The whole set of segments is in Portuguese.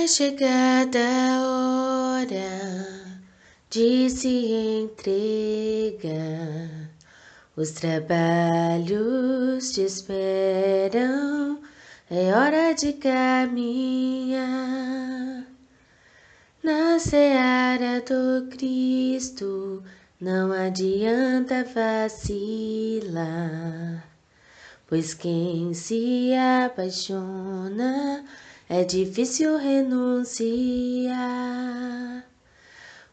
É chegada a hora de se entregar. Os trabalhos te esperam, é hora de caminhar. Na seara do Cristo, não adianta vacilar. Pois quem se apaixona é difícil renunciar.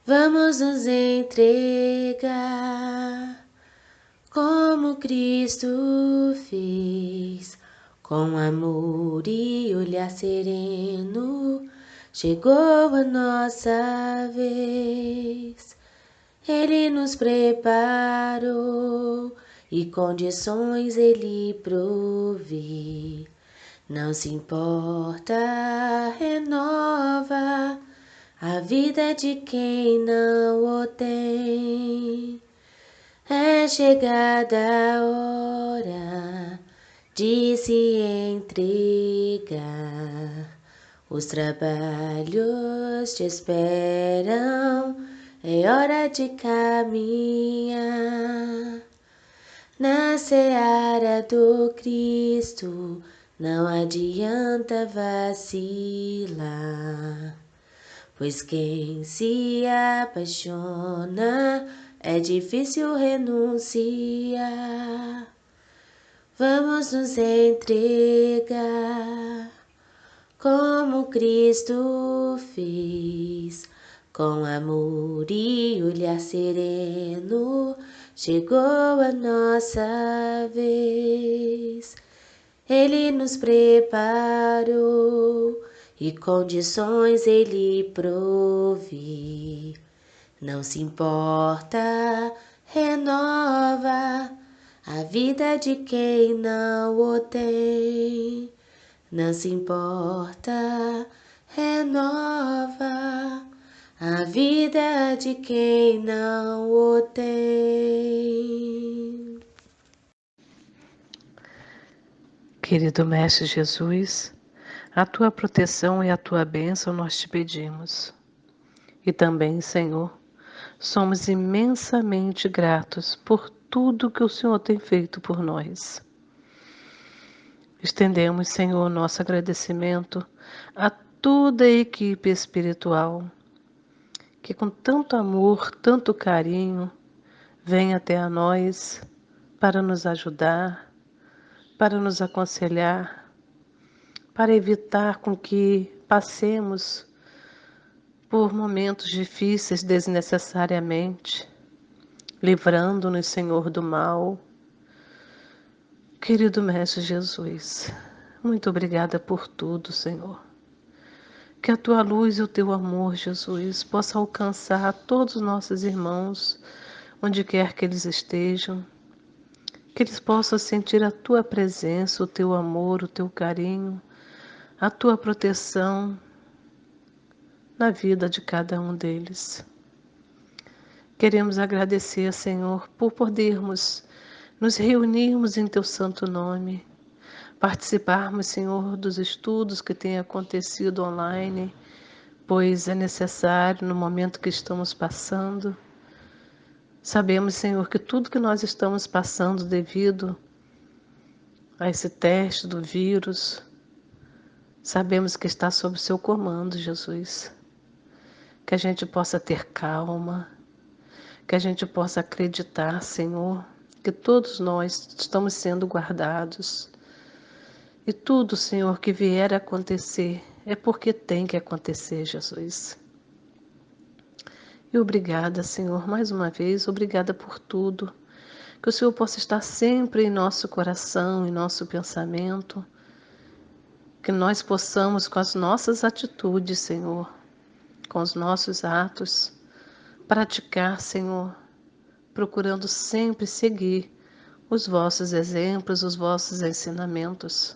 Vamos nos entregar como Cristo fez, com amor e olhar sereno. Chegou a nossa vez. Ele nos preparou e condições Ele provê. Não se importa, renova a vida de quem não o tem. É chegada a hora de se entregar. Os trabalhos te esperam, é hora de caminhar. Na seara do Cristo, não adianta vacilar. Pois quem se apaixona é difícil renunciar. Vamos nos entregar como Cristo fez, com amor e olhar sereno. Chegou a nossa vez. Ele nos preparou e condições Ele provê. Não se importa, renova a vida de quem não o tem. Não se importa, renova a vida de quem não o tem. Querido Mestre Jesus, a tua proteção e a tua bênção nós te pedimos. E também, Senhor, somos imensamente gratos por tudo que o Senhor tem feito por nós. Estendemos, Senhor, nosso agradecimento a toda a equipe espiritual que com tanto amor, tanto carinho, vem até a nós para nos ajudar, para nos aconselhar, para evitar com que passemos por momentos difíceis desnecessariamente, livrando-nos, Senhor, do mal. Querido Mestre Jesus, muito obrigada por tudo, Senhor. Que a tua luz e o teu amor, Jesus, possa alcançar todos os nossos irmãos, onde quer que eles estejam. Que eles possam sentir a tua presença, o teu amor, o teu carinho, a tua proteção na vida de cada um deles. Queremos agradecer, Senhor, por podermos nos reunirmos em teu santo nome, participarmos, Senhor, dos estudos que têm acontecido online, pois é necessário no momento que estamos passando. Sabemos, Senhor, que tudo que nós estamos passando devido a esse teste do vírus, sabemos que está sob o seu comando, Jesus. Que a gente possa ter calma, que a gente possa acreditar, Senhor, que todos nós estamos sendo guardados. E tudo, Senhor, que vier a acontecer é porque tem que acontecer, Jesus. E obrigada, Senhor, mais uma vez, obrigada por tudo. Que o Senhor possa estar sempre em nosso coração, em nosso pensamento. Que nós possamos, com as nossas atitudes, Senhor, com os nossos atos, praticar, Senhor, procurando sempre seguir os vossos exemplos, os vossos ensinamentos.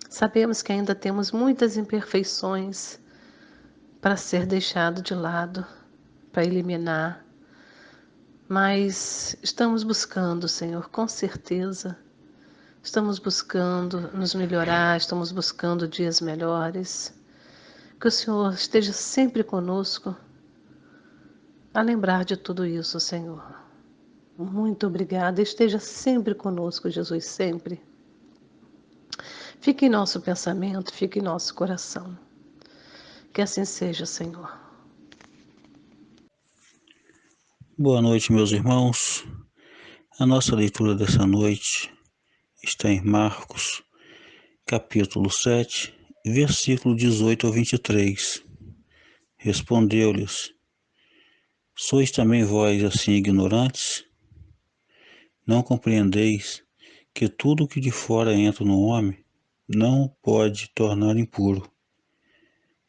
Sabemos que ainda temos muitas imperfeições para ser deixado de lado, para eliminar, mas estamos buscando, Senhor, com certeza. Estamos buscando nos melhorar, estamos buscando dias melhores. Que o Senhor esteja sempre conosco a lembrar de tudo isso, Senhor. Muito obrigada. Esteja sempre conosco, Jesus, sempre. Fique em nosso pensamento, fique em nosso coração. Que assim seja, Senhor. Boa noite, meus irmãos. A nossa leitura dessa noite está em Marcos, capítulo 7, versículo 18 ao 23. Respondeu-lhes: Sois também vós assim ignorantes? Não compreendeis que tudo que de fora entra no homem não pode tornar impuro,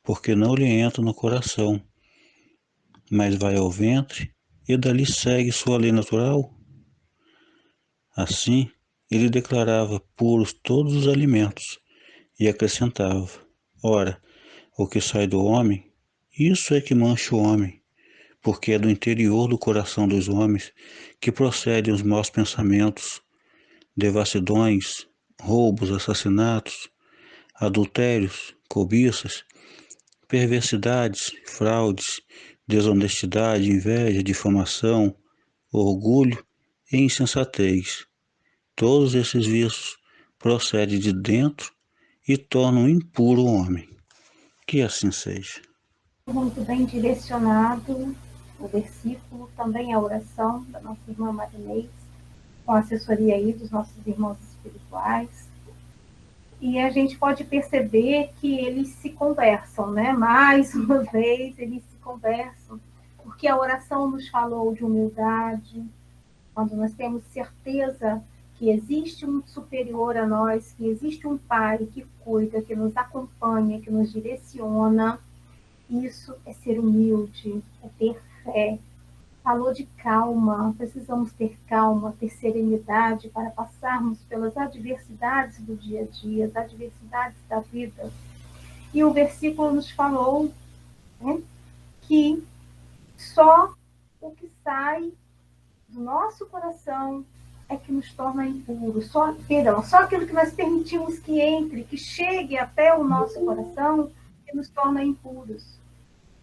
porque não lhe entra no coração, mas vai ao ventre e dali segue sua lei natural? Assim, ele declarava puros todos os alimentos e acrescentava: Ora, o que sai do homem, isso é que mancha o homem, porque é do interior do coração dos homens que procedem os maus pensamentos, devassidões, roubos, assassinatos, adultérios, cobiças, perversidades, fraudes, desonestidade, inveja, difamação, orgulho e insensatez. Todos esses vícios procedem de dentro e tornam impuro o homem. Que assim seja. Muito bem direcionado o versículo, também a oração da nossa irmã Marinês, com a assessoria aí dos nossos irmãos espirituais. E a gente pode perceber que eles se conversam, né? Mais uma vez, eles se conversam, porque a oração nos falou de humildade, quando nós temos certeza que existe um superior a nós, que existe um Pai que cuida, que nos acompanha, que nos direciona. Isso é ser humilde, é ter fé. Falou de calma, precisamos ter calma, ter serenidade para passarmos pelas adversidades do dia a dia, as adversidades da vida. E o versículo nos falou, né, que só o que sai do nosso coração é que nos torna impuros. Só aquilo que nós permitimos que entre, que chegue até o nosso coração, que nos torna impuros.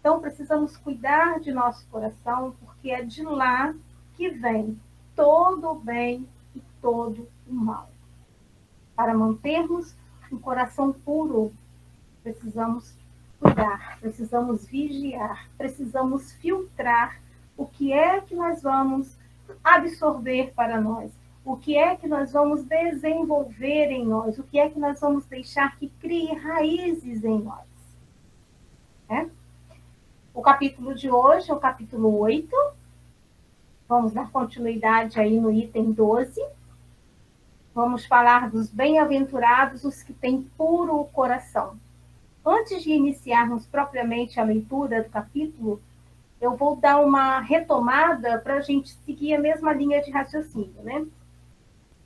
Então, precisamos cuidar de nosso coração, porque é de lá que vem todo o bem e todo o mal. Para mantermos um coração puro, precisamos cuidar, precisamos vigiar, precisamos filtrar o que é que nós vamos absorver para nós, o que é que nós vamos desenvolver em nós, o que é que nós vamos deixar que crie raízes em nós. Né? O capítulo de hoje é o capítulo 8. Vamos dar continuidade aí no item 12. Vamos falar dos bem-aventurados, os que têm puro coração. Antes de iniciarmos propriamente a leitura do capítulo, eu vou dar uma retomada para a gente seguir a mesma linha de raciocínio, né?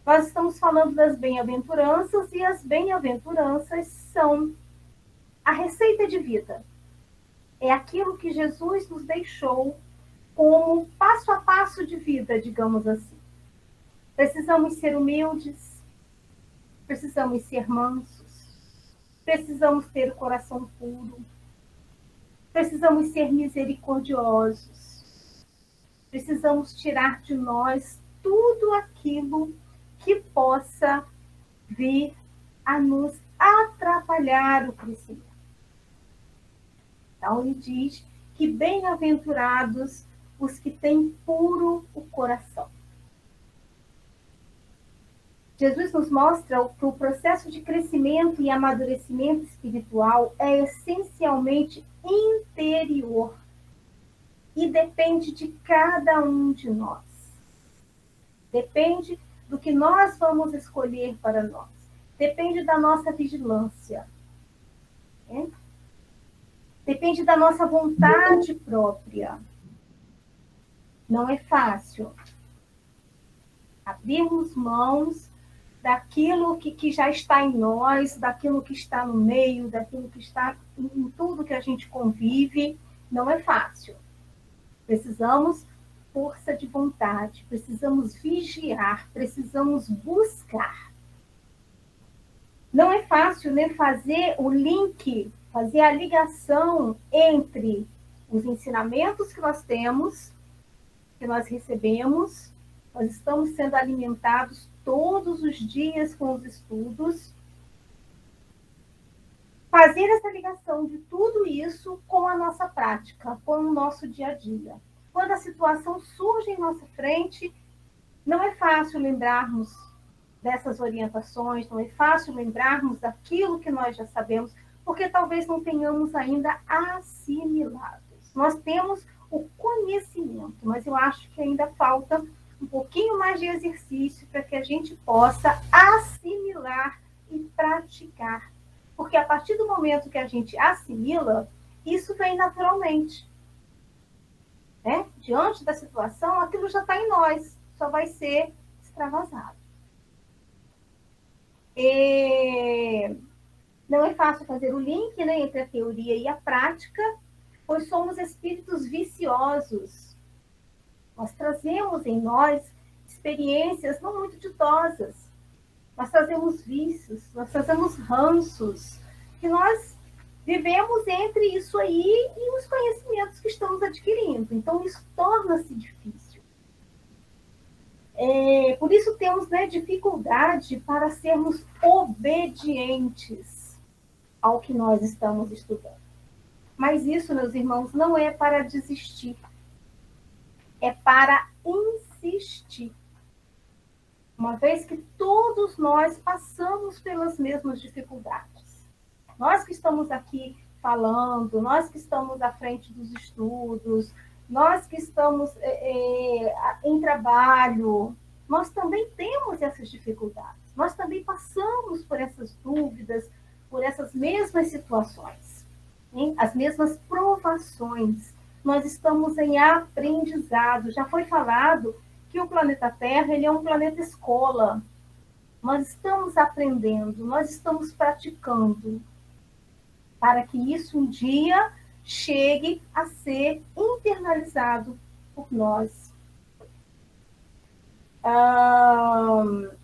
Nós estamos falando das bem-aventuranças, e as bem-aventuranças são a receita de vida. É aquilo que Jesus nos deixou como passo a passo de vida, digamos assim. Precisamos ser humildes, precisamos ser mansos, precisamos ter o coração puro, precisamos ser misericordiosos, precisamos tirar de nós tudo aquilo que possa vir a nos atrapalhar o crescimento. Então, ele diz que bem-aventurados os que têm puro o coração. Jesus nos mostra que o processo de crescimento e amadurecimento espiritual é essencialmente interior e depende de cada um de nós. Depende do que nós vamos escolher para nós. Depende da nossa vigilância. Né? Depende da nossa vontade própria. Não é fácil abrirmos mãos daquilo que já está em nós, daquilo que está no meio, daquilo que está em tudo que a gente convive. Não é fácil. Precisamos força de vontade, precisamos vigiar, precisamos buscar. Não é fácil, né, fazer o link, fazer a ligação entre os ensinamentos que nós temos, que nós recebemos, nós estamos sendo alimentados todos os dias com os estudos, fazer essa ligação de tudo isso com a nossa prática, com o nosso dia a dia. Quando a situação surge em nossa frente, não é fácil lembrarmos dessas orientações, não é fácil lembrarmos daquilo que nós já sabemos, porque talvez não tenhamos ainda assimilado. Nós temos o conhecimento, mas eu acho que ainda falta um pouquinho mais de exercício para que a gente possa assimilar e praticar. Porque a partir do momento que a gente assimila, isso vem naturalmente. Né? Diante da situação, aquilo já está em nós, só vai ser extravasado. Não é fácil fazer o link, né, entre a teoria e a prática, pois somos espíritos viciosos. Nós trazemos em nós experiências não muito ditosas. Nós trazemos vícios, nós trazemos ranços, que nós vivemos entre isso aí e os conhecimentos que estamos adquirindo. Então, isso torna-se difícil. Por isso temos, né, dificuldade para sermos obedientes ao que nós estamos estudando. Mas isso, meus irmãos, não é para desistir. É para insistir. Uma vez que todos nós passamos pelas mesmas dificuldades. Nós que estamos aqui falando, nós que estamos à frente dos estudos, nós que estamos em trabalho, nós também temos essas dificuldades. Nós também passamos por essas dúvidas, por essas mesmas situações, hein? As mesmas provações. Nós estamos em aprendizado. Já foi falado que o planeta Terra ele é um planeta escola. Nós estamos aprendendo, nós estamos praticando, para que isso um dia chegue a ser internalizado por nós.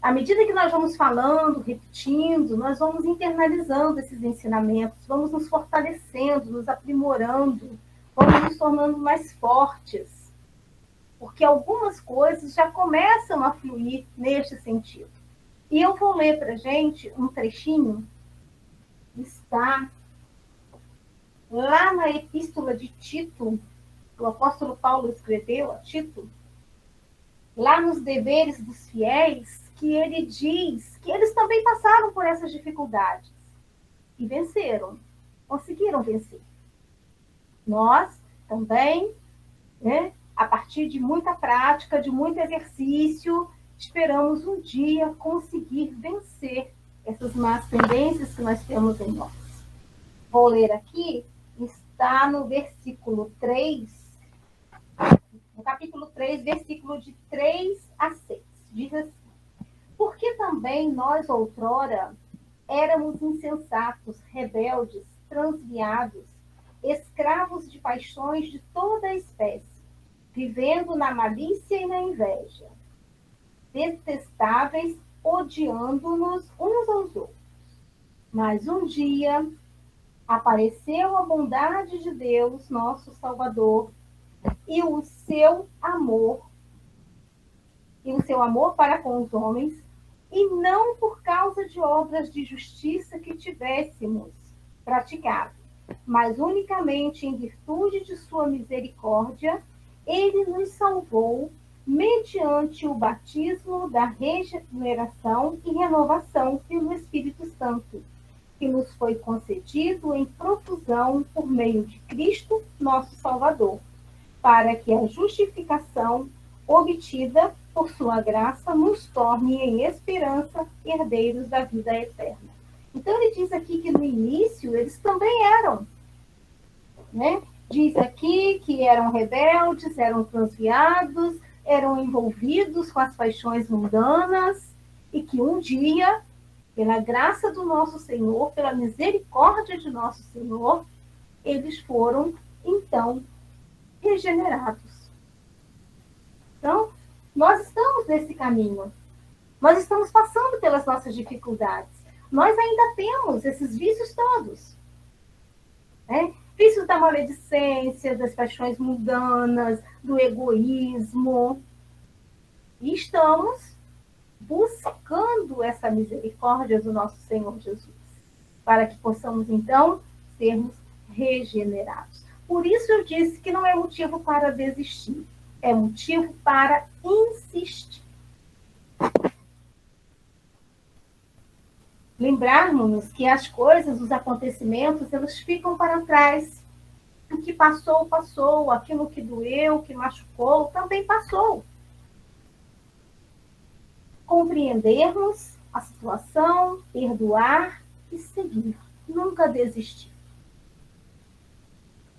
À medida que nós vamos falando, repetindo, nós vamos internalizando esses ensinamentos, vamos nos fortalecendo, nos aprimorando, vamos nos tornando mais fortes. Porque algumas coisas já começam a fluir neste sentido. E eu vou ler para a gente um trechinho que está lá na Epístola de Tito, o apóstolo Paulo escreveu a Tito, lá nos deveres dos fiéis, que ele diz que eles também passaram por essas dificuldades e venceram, conseguiram vencer. Nós também, né, a partir de muita prática, de muito exercício, esperamos um dia conseguir vencer essas más tendências que nós temos em nós. Vou ler aqui, está no versículo 3, no capítulo 3, versículo de 3 a 6. Diz assim: porque também nós outrora éramos insensatos, rebeldes, transviados, escravos de paixões de toda a espécie, vivendo na malícia e na inveja, detestáveis, odiando-nos uns aos outros. Mas um dia apareceu a bondade de Deus, nosso Salvador, e o seu amor para com os homens, e não por causa de obras de justiça que tivéssemos praticado, mas unicamente em virtude de sua misericórdia, ele nos salvou mediante o batismo da regeneração e renovação pelo Espírito Santo, que nos foi concedido em profusão por meio de Cristo, nosso Salvador, para que a justificação obtida por sua graça nos torne em esperança herdeiros da vida eterna. Então ele diz aqui que no início eles também eram, né? Diz aqui que eram rebeldes, eram transviados, eram envolvidos com as paixões mundanas, e que um dia, pela graça do nosso Senhor, pela misericórdia de nosso Senhor, eles foram, então, regenerados. Então, nós estamos nesse caminho. Nós estamos passando pelas nossas dificuldades. Nós ainda temos esses vícios todos. né? Vícios da maledicência, das paixões mundanas, do egoísmo. E estamos buscando essa misericórdia do nosso Senhor Jesus, para que possamos, então, sermos regenerados. Por isso eu disse que não é motivo para desistir, é motivo para insistir. Lembrarmos que as coisas, os acontecimentos, eles ficam para trás. O que passou, passou. Aquilo que doeu, que machucou, também passou. Compreendermos a situação, perdoar e seguir. Nunca desistir.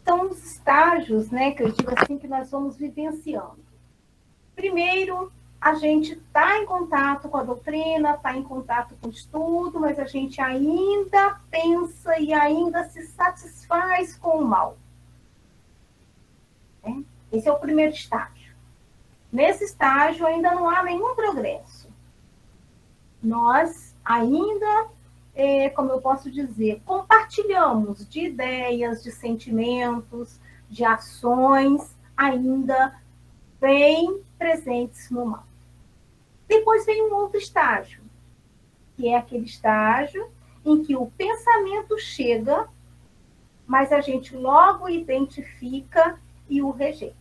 São os estágios, né, que eu digo assim, que nós vamos vivenciando. Primeiro, a gente está em contato com a doutrina, está em contato com o estudo, mas a gente ainda pensa e ainda se satisfaz com o mal. Esse é o primeiro estágio. Nesse estágio ainda não há nenhum progresso. Nós ainda, como eu posso dizer, compartilhamos de ideias, de sentimentos, de ações ainda bem presentes no mal. Depois vem um outro estágio, que é aquele estágio em que o pensamento chega, mas a gente logo identifica e o rejeita.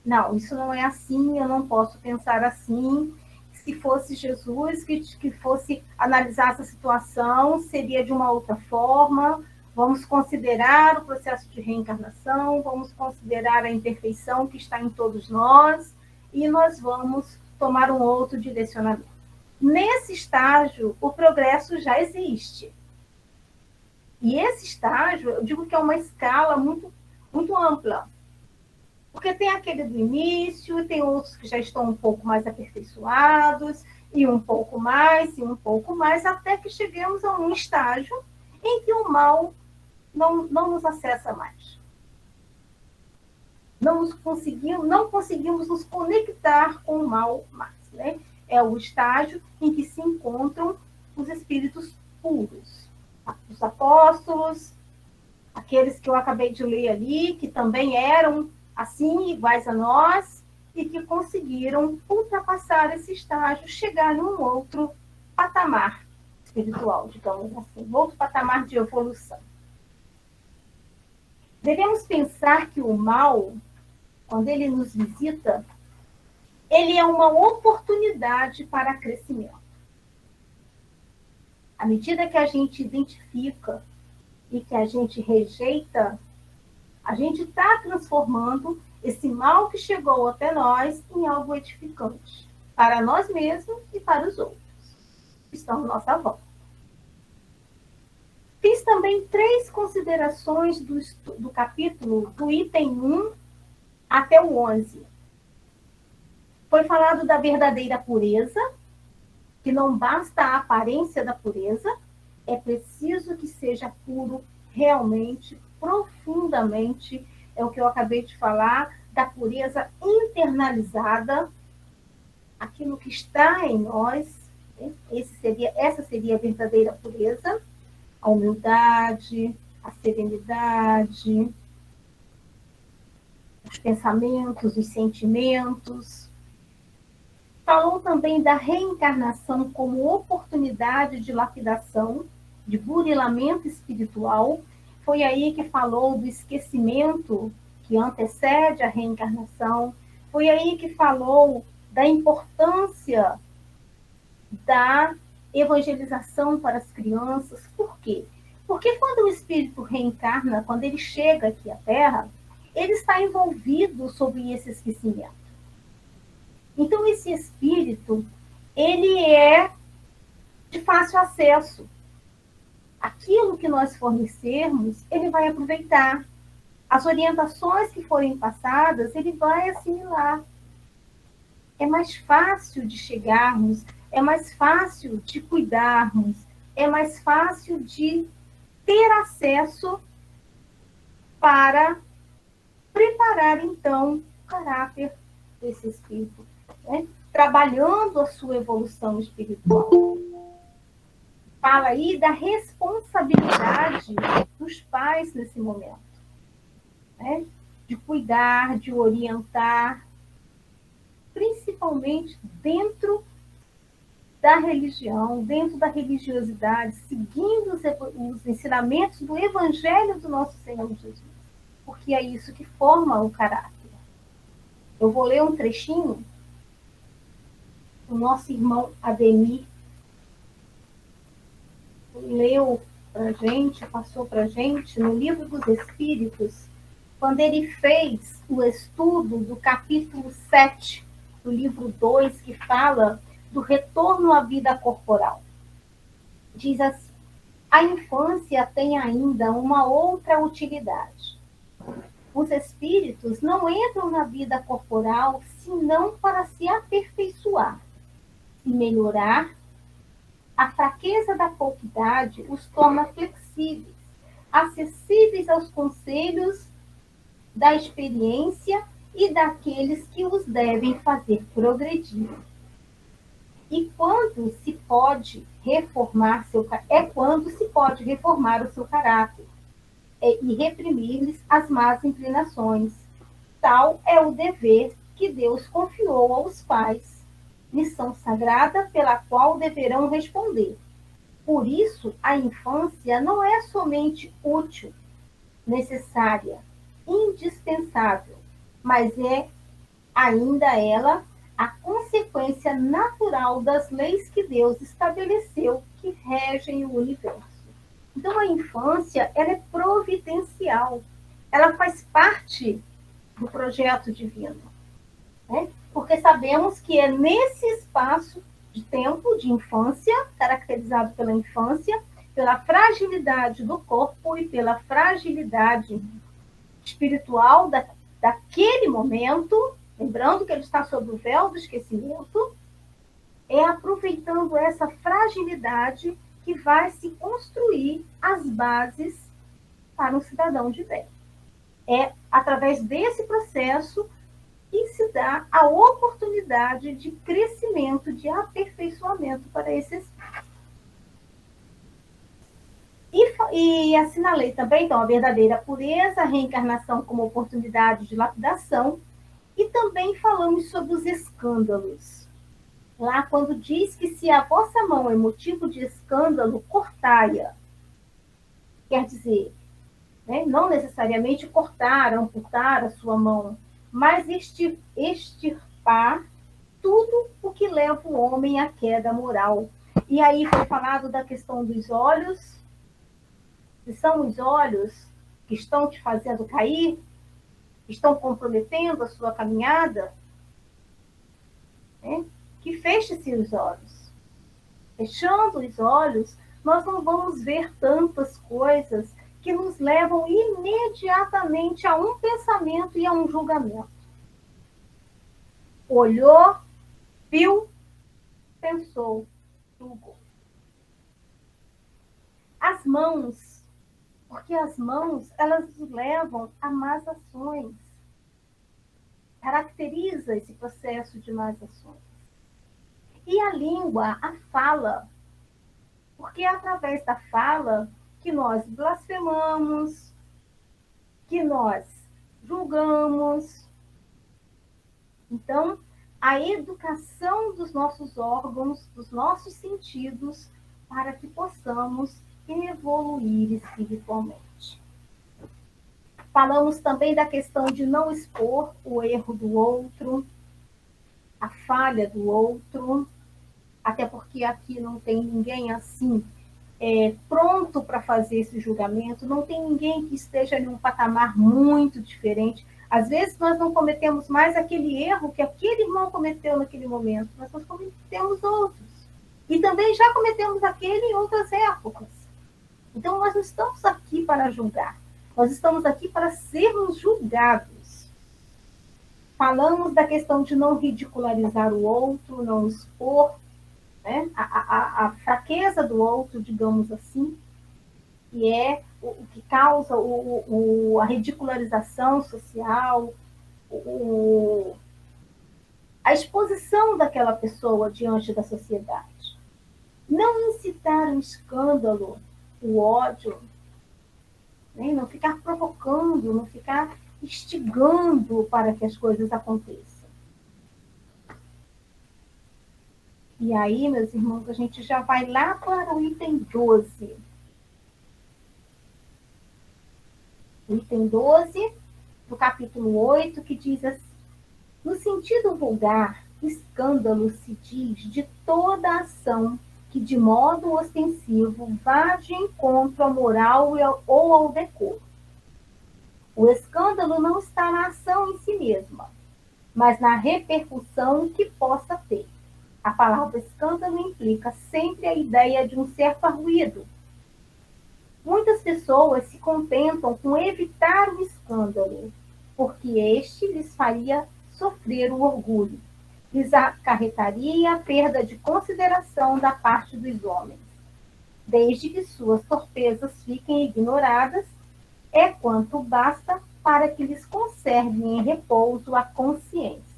Não, isso não é assim, eu não posso pensar assim. Se fosse Jesus que fosse analisar essa situação, seria de uma outra forma. Vamos considerar o processo de reencarnação, vamos considerar a imperfeição que está em todos nós, e nós vamos tomar um outro direcionamento. Nesse estágio, o progresso já existe. E esse estágio, eu digo que é uma escala muito, muito ampla. Porque tem aquele do início, tem outros que já estão um pouco mais aperfeiçoados, e um pouco mais, até que chegamos a um estágio em que o mal não nos acessa mais. Não conseguimos nos conectar com o mal mais. Né? É o estágio em que se encontram os espíritos puros. Os apóstolos, aqueles que eu acabei de ler ali, que também eram assim, iguais a nós, e que conseguiram ultrapassar esse estágio, chegar num outro patamar espiritual, digamos assim, outro patamar de evolução. Devemos pensar que o mal, quando ele nos visita, ele é uma oportunidade para crescimento. À medida que a gente identifica e que a gente rejeita, a gente está transformando esse mal que chegou até nós em algo edificante, para nós mesmos e para os outros que estão à nossa volta. Fiz também 3 considerações do capítulo, do item 1 até o 11. Foi falado da verdadeira pureza, que não basta a aparência da pureza, é preciso que seja puro realmente, profundamente, é o que eu acabei de falar, da pureza internalizada, aquilo que está em nós, né? Essa seria a verdadeira pureza, a humildade, a serenidade, os pensamentos, os sentimentos. Falou também da reencarnação como oportunidade de lapidação, de burilamento espiritual. Foi aí que falou do esquecimento que antecede a reencarnação. Foi aí que falou da importância da evangelização para as crianças. Por quê? Porque quando o espírito reencarna, quando ele chega aqui à Terra, ele está envolvido sob esse esquecimento. Então, esse espírito, ele é de fácil acesso. Aquilo que nós fornecermos, ele vai aproveitar. As orientações que forem passadas, ele vai assimilar. É mais fácil de chegarmos, é mais fácil de cuidarmos, é mais fácil de ter acesso para preparar, então, o caráter desse espírito, né? Trabalhando a sua evolução espiritual. fala aí da responsabilidade dos pais nesse momento, né? De cuidar, de orientar, principalmente dentro da religião, dentro da religiosidade, seguindo os ensinamentos do Evangelho do nosso Senhor Jesus, porque é isso que forma o caráter. Eu vou ler um trechinho. O nosso irmão Ademir leu para a gente, passou para a gente, no Livro dos Espíritos, quando ele fez o estudo do capítulo 7, do livro 2, que fala do retorno à vida corporal. Diz assim: a infância tem ainda uma outra utilidade. Os espíritos não entram na vida corporal senão para se aperfeiçoar e melhorar. A fraqueza da pouca idade os torna flexíveis, acessíveis aos conselhos da experiência e daqueles que os devem fazer progredir. E quando se pode reformar quando se pode reformar o seu caráter e reprimir-lhes as más inclinações. Tal é o dever que Deus confiou aos pais, missão sagrada pela qual deverão responder. Por isso, a infância não é somente útil, necessária, indispensável, mas é ainda ela a consequência natural das leis que Deus estabeleceu que regem o universo. Então, a infância, ela é providencial. Ela faz parte do projeto divino, né? Porque sabemos que é nesse espaço de tempo de infância, caracterizado pela infância, pela fragilidade do corpo e pela fragilidade espiritual daquele momento, lembrando que ele está sob o véu do esquecimento, é aproveitando essa fragilidade que vai se construir as bases para um cidadão de bem. É através desse processo que se dá a oportunidade de crescimento, de aperfeiçoamento para esse espírito. E assinalei também, então, a verdadeira pureza, a reencarnação como oportunidade de lapidação, e também falamos sobre os escândalos. Lá, quando diz que se a vossa mão é motivo de escândalo, cortai-a. Quer dizer, né, não necessariamente cortar, amputar a sua mão, mas extirpar tudo o que leva o homem à queda moral. E aí foi falado da questão dos olhos. Se são os olhos que estão te fazendo cair, estão comprometendo a sua caminhada, né? Que feche-se os olhos. Fechando os olhos, nós não vamos ver tantas coisas que nos levam imediatamente a um pensamento e a um julgamento. Olhou, viu, pensou, julgou. As mãos, porque as mãos, elas nos levam a más ações. Caracteriza esse processo de más ações. E a língua, a fala, porque é através da fala que nós blasfemamos, que nós julgamos. Então, a educação dos nossos órgãos, dos nossos sentidos, para que possamos evoluir espiritualmente. Falamos também da questão de não expor o erro do outro, a falha do outro, até porque aqui não tem ninguém assim pronto para fazer esse julgamento, não tem ninguém que esteja em um patamar muito diferente. Às vezes nós não cometemos mais aquele erro que aquele irmão cometeu naquele momento, mas nós cometemos outros. E também já cometemos aquele em outras épocas. Então nós não estamos aqui para julgar, nós estamos aqui para sermos julgados. Falamos da questão de não ridicularizar o outro, não expor, né, a fraqueza do outro, digamos assim, que é o que causa a ridicularização social, a exposição daquela pessoa diante da sociedade. Não incitar o escândalo, o ódio, né? Não ficar provocando, não ficar instigando para que as coisas aconteçam. E aí, meus irmãos, a gente já vai lá para o item 12. O item 12 do capítulo 8, que diz assim: no sentido vulgar, escândalo se diz de toda ação que de modo ostensivo vá de encontro à moral ou ao decoro. O escândalo não está na ação em si mesma, mas na repercussão que possa ter. A palavra escândalo implica sempre a ideia de um certo arruído. Muitas pessoas se contentam com evitar o escândalo, porque este lhes faria sofrer o orgulho, lhes acarretaria a perda de consideração da parte dos homens. Desde que suas torpezas fiquem ignoradas, é quanto basta para que lhes conserve em repouso a consciência.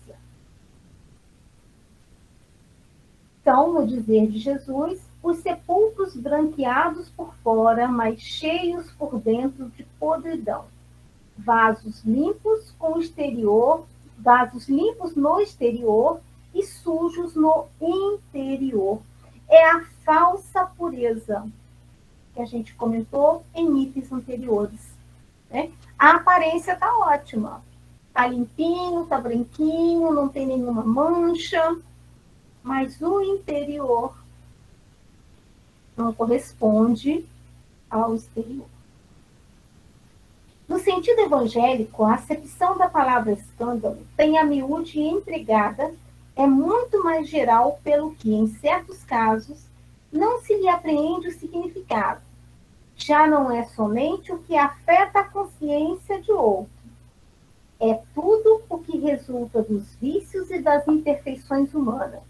Então, no dizer de Jesus, os sepulcros branqueados por fora, mas cheios por dentro de podridão. Vasos limpos no exterior e sujos no interior. É a falsa pureza que a gente comentou em itens anteriores, né? A aparência está ótima, está limpinho, está branquinho, não tem nenhuma mancha, mas o interior não corresponde ao exterior. No sentido evangélico, a acepção da palavra escândalo, tem a miúde empregada, é muito mais geral, pelo que, em certos casos, não se lhe apreende o significado. Já não é somente o que afeta a consciência de outro. É tudo o que resulta dos vícios e das imperfeições humanas.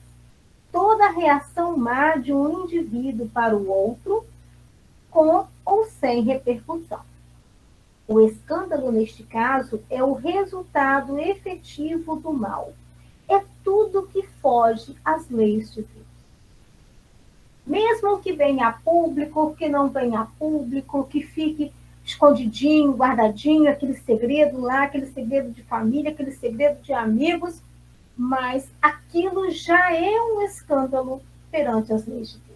Toda a reação má de um indivíduo para o outro, com ou sem repercussão. O escândalo, neste caso, é o resultado efetivo do mal. É tudo que foge às leis de Deus. Mesmo que venha a público, que não venha a público, que fique escondidinho, guardadinho, aquele segredo lá, aquele segredo de família, aquele segredo de amigos, mas aquilo já é um escândalo perante as leis de Deus.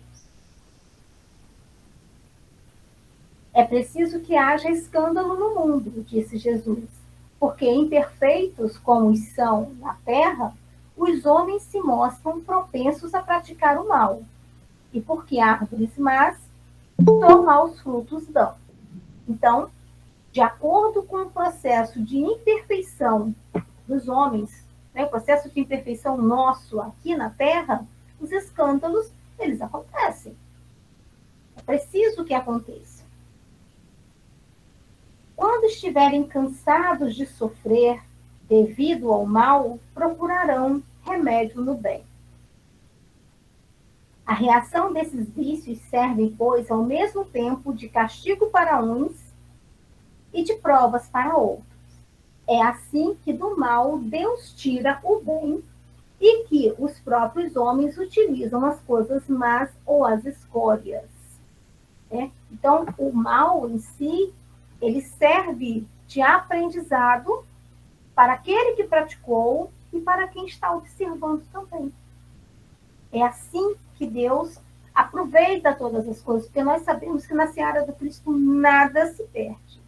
É preciso que haja escândalo no mundo, disse Jesus, porque imperfeitos como são na terra, os homens se mostram propensos a praticar o mal, e porque árvores más, tão maus frutos dão. Então, de acordo com o processo de imperfeição dos homens, né, o processo de imperfeição nosso aqui na Terra, os escândalos, eles acontecem. É preciso que aconteça. Quando estiverem cansados de sofrer devido ao mal, procurarão remédio no bem. A reação desses vícios serve, pois, ao mesmo tempo de castigo para uns e de provas para outros. É assim que do mal Deus tira o bem e que os próprios homens utilizam as coisas más ou as escórias. Então, o mal em si, ele serve de aprendizado para aquele que praticou e para quem está observando também. É assim que Deus aproveita todas as coisas, porque nós sabemos que na seara do Cristo nada se perde.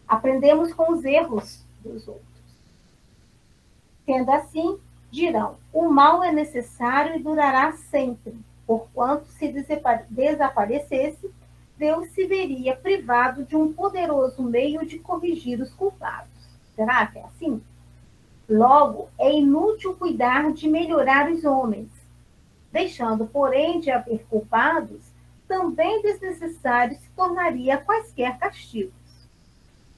Aprendemos com os erros dos outros. Sendo assim, dirão, o mal é necessário e durará sempre, porquanto se desaparecesse, Deus se veria privado de um poderoso meio de corrigir os culpados. Será que é assim? Logo, é inútil cuidar de melhorar os homens, deixando, porém, de haver culpados, também desnecessário se tornaria quaisquer castigos.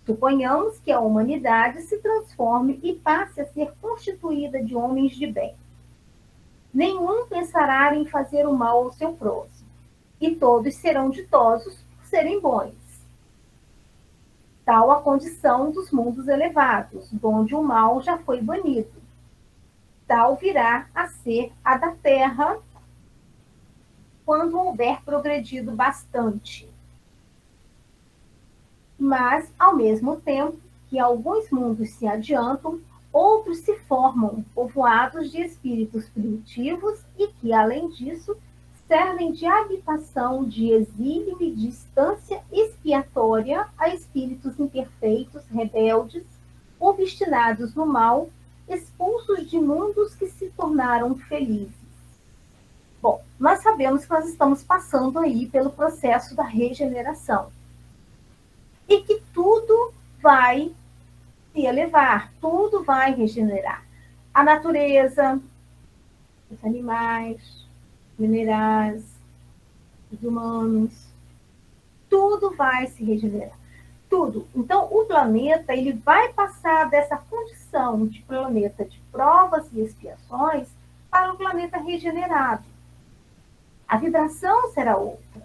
Suponhamos que a humanidade se transforme e passe a ser constituída de homens de bem. Nenhum pensará em fazer o mal ao seu próximo, e todos serão ditosos por serem bons. Tal a condição dos mundos elevados, onde o mal já foi banido. tal virá a ser a da Terra quando houver progredido bastante. Mas, ao mesmo tempo que alguns mundos se adiantam, outros se formam, povoados de espíritos primitivos e que, além disso, servem de habitação de exílio e distância expiatória a espíritos imperfeitos, rebeldes, obstinados no mal, expulsos de mundos que se tornaram felizes. Bom, nós sabemos que nós estamos passando aí pelo processo da regeneração e que tudo vai se elevar, tudo vai regenerar. A natureza, os animais, minerais, os humanos, tudo vai se regenerar. Tudo. Então, o planeta ele vai passar dessa condição de planeta de provas e expiações para um planeta regenerado. A vibração será outra.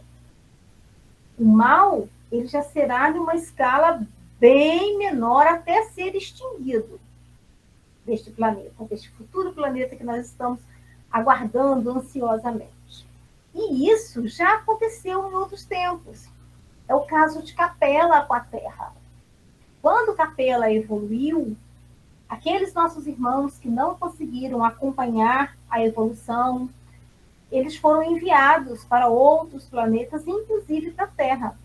O mal ele já será numa escala bem menor até ser extinguido deste planeta, deste futuro planeta que nós estamos aguardando ansiosamente. E isso já aconteceu em outros tempos. É o caso de Capela com a Terra. Quando Capela evoluiu, aqueles nossos irmãos que não conseguiram acompanhar a evolução, eles foram enviados para outros planetas, inclusive para a Terra.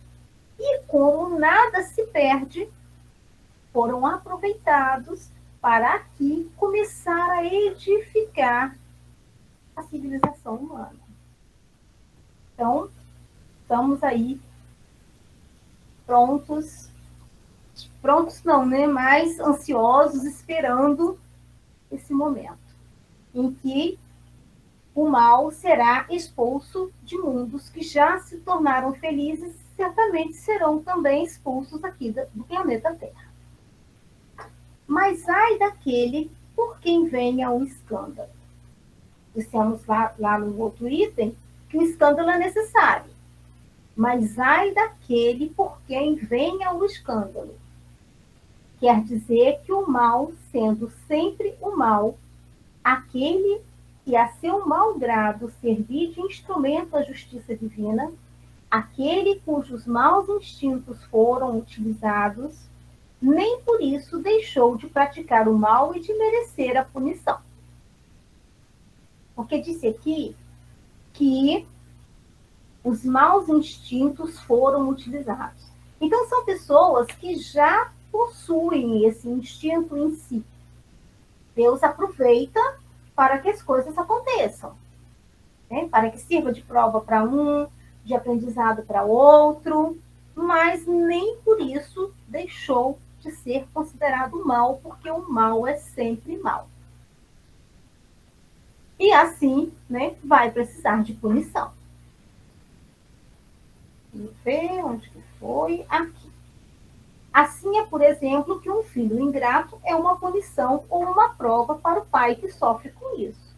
E como nada se perde, foram aproveitados para aqui começar a edificar a civilização humana. Então, estamos aí prontos não, né? Mais ansiosos, esperando esse momento em que o mal será expulso de mundos que já se tornaram felizes, certamente serão também expulsos aqui do planeta Terra. Mas ai daquele por quem venha o escândalo. Dissemos lá no outro item que o escândalo é necessário. Mas ai daquele por quem venha o escândalo. Quer dizer que o mal, sendo sempre o mal, aquele que a seu mau grado servir de instrumento à justiça divina, aquele cujos maus instintos foram utilizados, nem por isso deixou de praticar o mal e de merecer a punição. Porque disse aqui que os maus instintos foram utilizados. Então, são pessoas que já possuem esse instinto em si. Deus aproveita para que as coisas aconteçam, né? Para que sirva de prova para um, de aprendizado para outro, mas nem por isso deixou de ser considerado mal, porque o mal é sempre mal. E assim, né, vai precisar de punição. Vamos ver onde que foi. Aqui. Assim é, por exemplo, que um filho ingrato é uma punição ou uma prova para o pai que sofre com isso.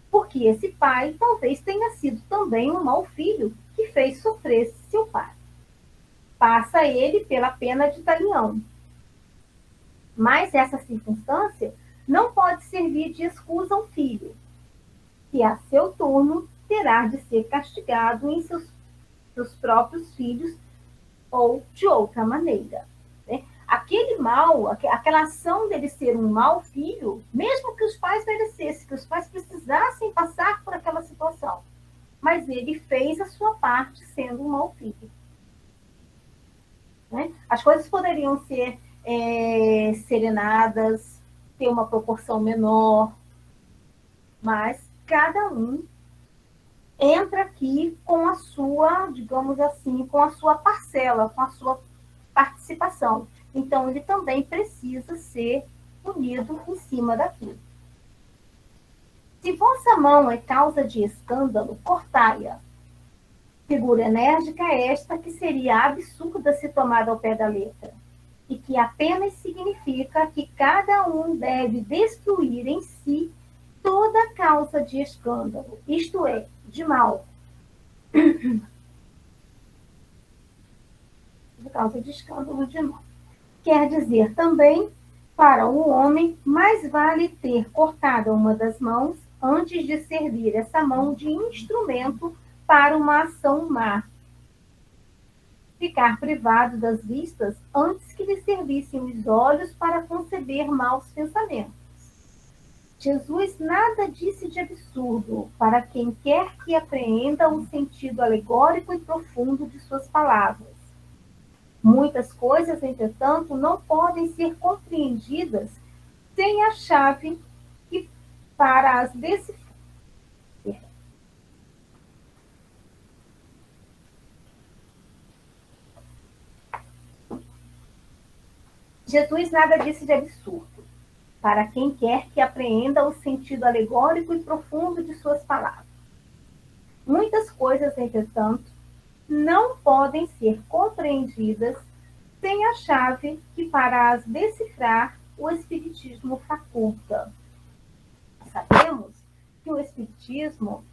Porque esse pai talvez tenha sido também um mau filho que fez sofrer seu pai. Passa ele pela pena de talião. Mas essa circunstância não pode servir de escusa ao filho, que a seu turno terá de ser castigado em seus próprios filhos ou de outra maneira. Né? Aquele mal, aquela ação dele ser um mau filho, mesmo que os pais merecessem, que os pais precisassem passar por aquela situação, mas ele fez a sua parte sendo um mau filho. Né? As coisas poderiam ser serenadas, ter uma proporção menor, mas cada um entra aqui com a sua, digamos assim, com a sua parcela, com a sua participação. Então, ele também precisa ser punido em cima daquilo. Se vossa mão é causa de escândalo, cortai-a. Figura enérgica é esta que seria absurda se tomada ao pé da letra, e que apenas significa que cada um deve destruir em si toda causa de escândalo, isto é, de mal. Por causa de escândalo de mal. Quer dizer também Para o homem, mais vale ter cortado uma das mãos antes de servir essa mão de instrumento para uma ação má. Ficar privado das vistas antes que lhe servissem os olhos para conceber maus pensamentos. Jesus nada disse de absurdo para quem quer que apreenda o sentido alegórico e profundo de suas palavras. Muitas coisas, entretanto, não podem ser compreendidas sem a chave que para as decifrar. Jesus nada disse de absurdo para quem quer que apreenda o sentido alegórico e profundo de suas palavras. Muitas coisas, entretanto, não podem ser compreendidas sem a chave que para as decifrar o Espiritismo faculta. Sabemos que o Espiritismo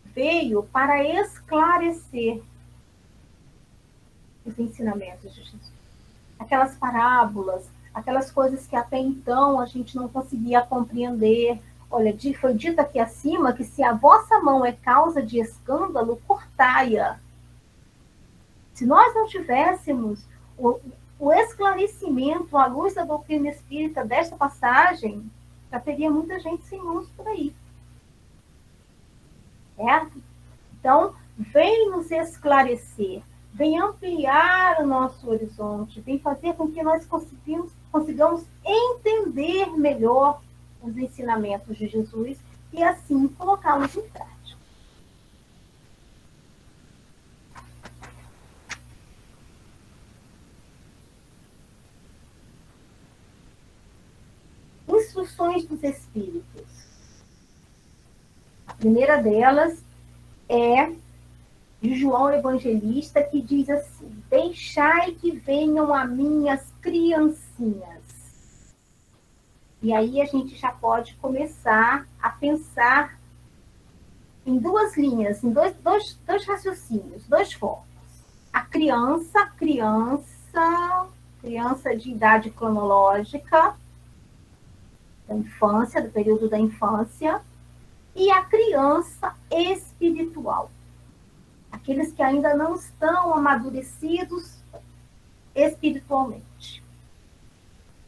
veio para esclarecer os ensinamentos de Jesus. Aquelas parábolas, aquelas coisas que até então a gente não conseguia compreender. Olha, foi dito aqui acima que se a vossa mão é causa de escândalo, cortai-a. Se nós não tivéssemos o esclarecimento à luz da doutrina espírita desta passagem, já teria muita gente sem luz por aí. Certo? Então, vem nos esclarecer, vem ampliar o nosso horizonte, vem fazer com que nós consigamos entender melhor os ensinamentos de Jesus e assim colocá-los em prática. Instruções dos Espíritos. A primeira delas é de João Evangelista, que diz assim: deixai que venham a minhas criancinhas. E aí a gente já pode começar a pensar em duas linhas, em dois raciocínios, dois focos. A criança de idade cronológica, da infância, do período da infância, e a criança espiritual. Aqueles que ainda não estão amadurecidos espiritualmente.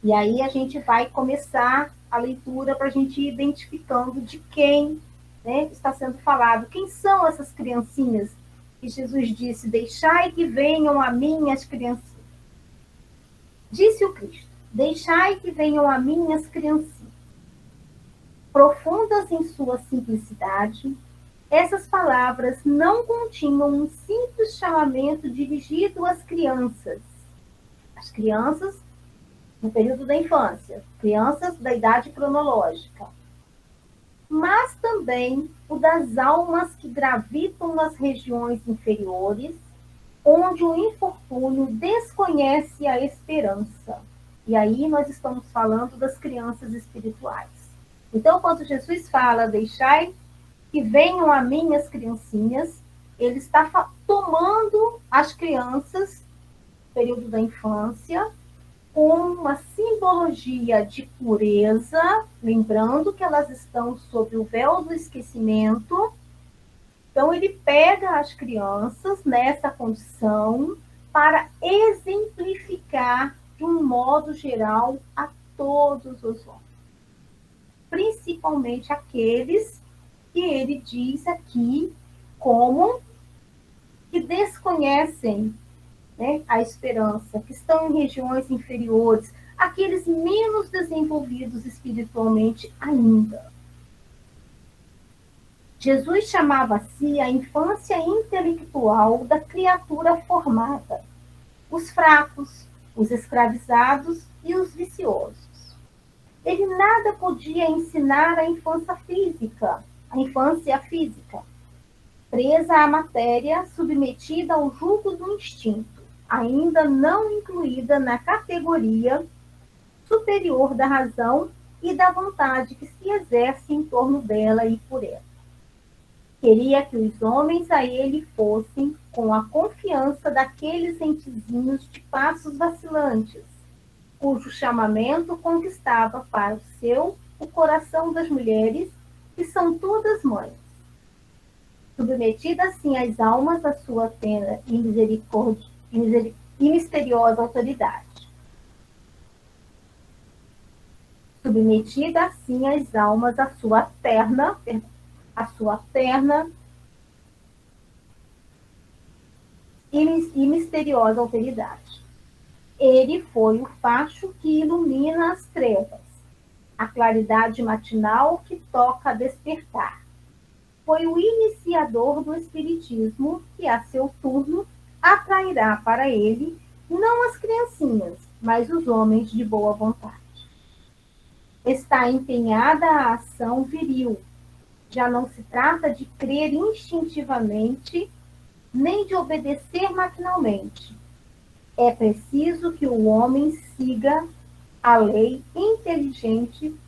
E aí a gente vai começar a leitura para a gente ir identificando de quem, né, está sendo falado. Quem são essas criancinhas que Jesus disse: deixai que venham a mim as criancinhas. Disse o Cristo: deixai que venham a mim as criancinhas. Profundas em sua simplicidade, essas palavras não continham um simples chamamento dirigido às crianças. As crianças no período da infância, crianças da idade cronológica, mas também o das almas que gravitam nas regiões inferiores, onde o infortúnio desconhece a esperança. E aí nós estamos falando das crianças espirituais. Então, quando Jesus fala, deixai que venham a mim as criancinhas, ele está tomando as crianças, período da infância, com uma simbologia de pureza, lembrando que elas estão sob o véu do esquecimento. Então, ele pega as crianças nessa condição para exemplificar, de um modo geral, a todos os homens. Principalmente aqueles que ele diz aqui como que desconhecem, né, a esperança, que estão em regiões inferiores, aqueles menos desenvolvidos espiritualmente ainda. Jesus chamava a si a infância intelectual da criatura formada, os fracos, os escravizados e os viciosos. Ele nada podia ensinar à infância física, presa à matéria, submetida ao jugo do instinto, ainda não incluída na categoria superior da razão e da vontade que se exerce em torno dela e por ela. Queria que os homens a ele fossem com a confiança daqueles entezinhos de passos vacilantes, cujo chamamento conquistava para o seu o coração das mulheres, que são todas mães. Submetida assim as almas à sua tenda e misericórdia e misteriosa autoridade. Submetida assim as almas à sua terna e misteriosa autoridade. Ele foi o facho que ilumina as trevas, a claridade matinal que toca a despertar. Foi o iniciador do Espiritismo que, a seu turno, atrairá para ele não as criancinhas, mas os homens de boa vontade. Está empenhada a ação viril. Já não se trata de crer instintivamente, nem de obedecer maquinalmente. É preciso que o homem siga a lei inteligente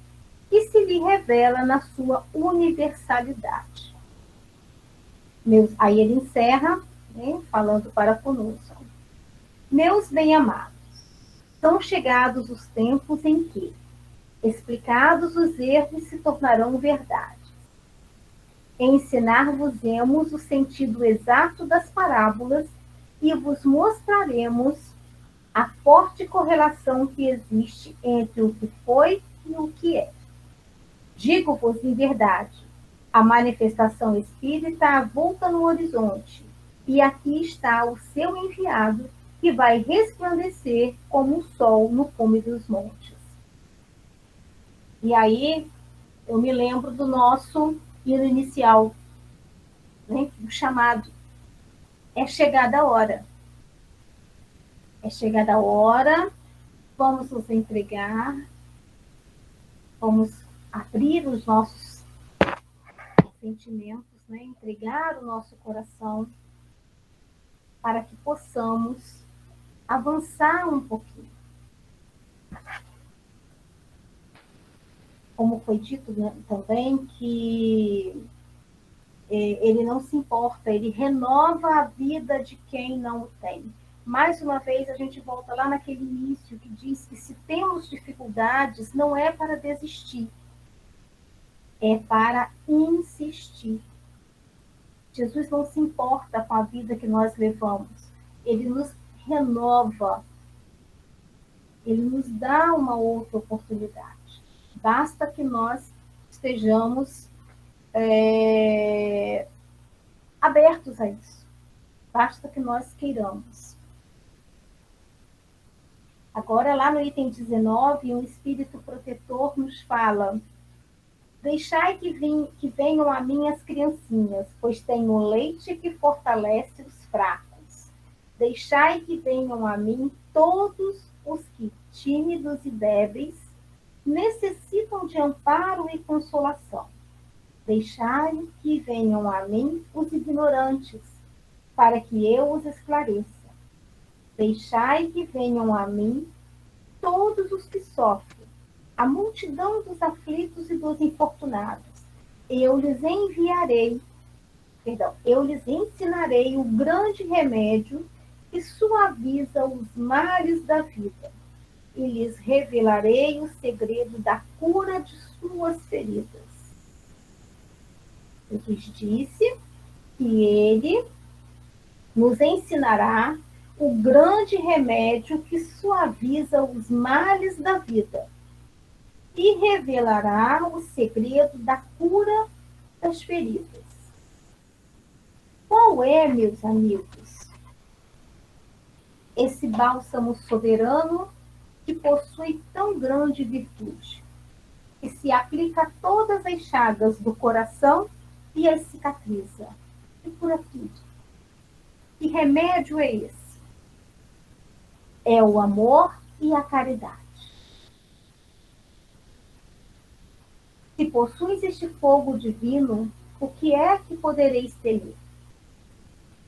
que se lhe revela na sua universalidade. Aí ele encerra, né, falando para conosco. Meus bem-amados, são chegados os tempos em que, explicados os erros, se tornarão verdade. Ensinar-vos-emos o sentido exato das parábolas e vos mostraremos a forte correlação que existe entre o que foi e o que é. Digo-vos em verdade, a manifestação espírita avulta no horizonte, e aqui está o seu enviado, que vai resplandecer como o sol no cume dos montes. E aí, eu me lembro do nosso hino inicial, né, o chamado. É chegada a hora. É chegada a hora, vamos nos entregar, vamos abrir os nossos sentimentos, né? Entregar o nosso coração para que possamos avançar um pouquinho. Como foi dito, né, também, que ele não se importa, ele renova a vida de quem não o tem. Mais uma vez, a gente volta lá naquele início que diz que se temos dificuldades, não é para desistir, é para insistir. Jesus não se importa com a vida que nós levamos. Ele nos renova. Ele nos dá uma outra oportunidade. Basta que nós estejamos abertos a isso. Basta que nós queiramos. Agora, lá no item 19, um espírito protetor nos fala: deixai que venham a mim as criancinhas, pois tenho leite que fortalece os fracos. Deixai que venham a mim todos os que, tímidos e débeis, necessitam de amparo e consolação. Deixai que venham a mim os ignorantes, para que eu os esclareça. Deixai que venham a mim todos os que sofrem, a multidão dos aflitos e dos infortunados. Eu lhes ensinarei o grande remédio que suaviza os males da vida, e lhes revelarei o segredo da cura de suas feridas. Jesus disse que ele nos ensinará o grande remédio que suaviza os males da vida e revelará o segredo da cura das feridas. Qual é, meus amigos, esse bálsamo soberano que possui tão grande virtude, que se aplica a todas as chagas do coração e as cicatriza, e cura tudo? Que remédio é esse? É o amor e a caridade. Se possuis este fogo divino, o que é que podereis temer?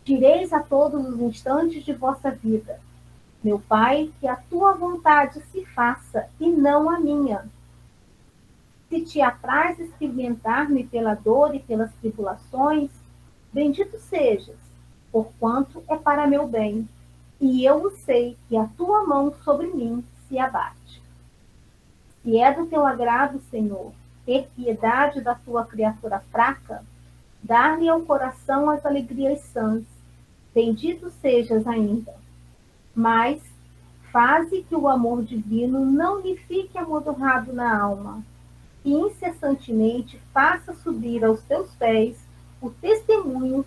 Direis a todos os instantes de vossa vida: meu Pai, que a tua vontade se faça e não a minha. Se te apraz experimentar-me pela dor e pelas tribulações, bendito sejas, porquanto é para meu bem. E eu o sei que a tua mão sobre mim se abate. Se é do teu agrado, Senhor, ter piedade da tua criatura fraca, dar-lhe ao coração as alegrias sãs, bendito sejas ainda. Mas faze que o amor divino não lhe fique amodorrado na alma, e incessantemente faça subir aos teus pés o testemunho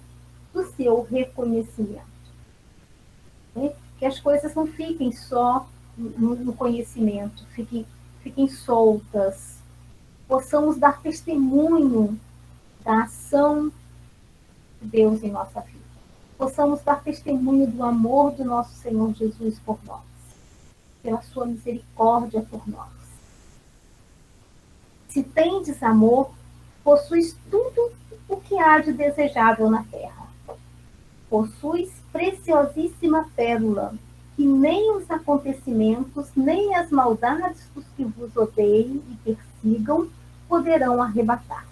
do seu reconhecimento. Que as coisas não fiquem só no conhecimento, fiquem soltas. Possamos dar testemunho da ação de Deus em nossa vida. Possamos dar testemunho do amor do nosso Senhor Jesus por nós, pela sua misericórdia por nós. Se tendes amor, possuis tudo o que há de desejável na terra. Possuis preciosíssima pérola, que nem os acontecimentos, nem as maldades dos que vos odeiem e persigam poderão arrebatar.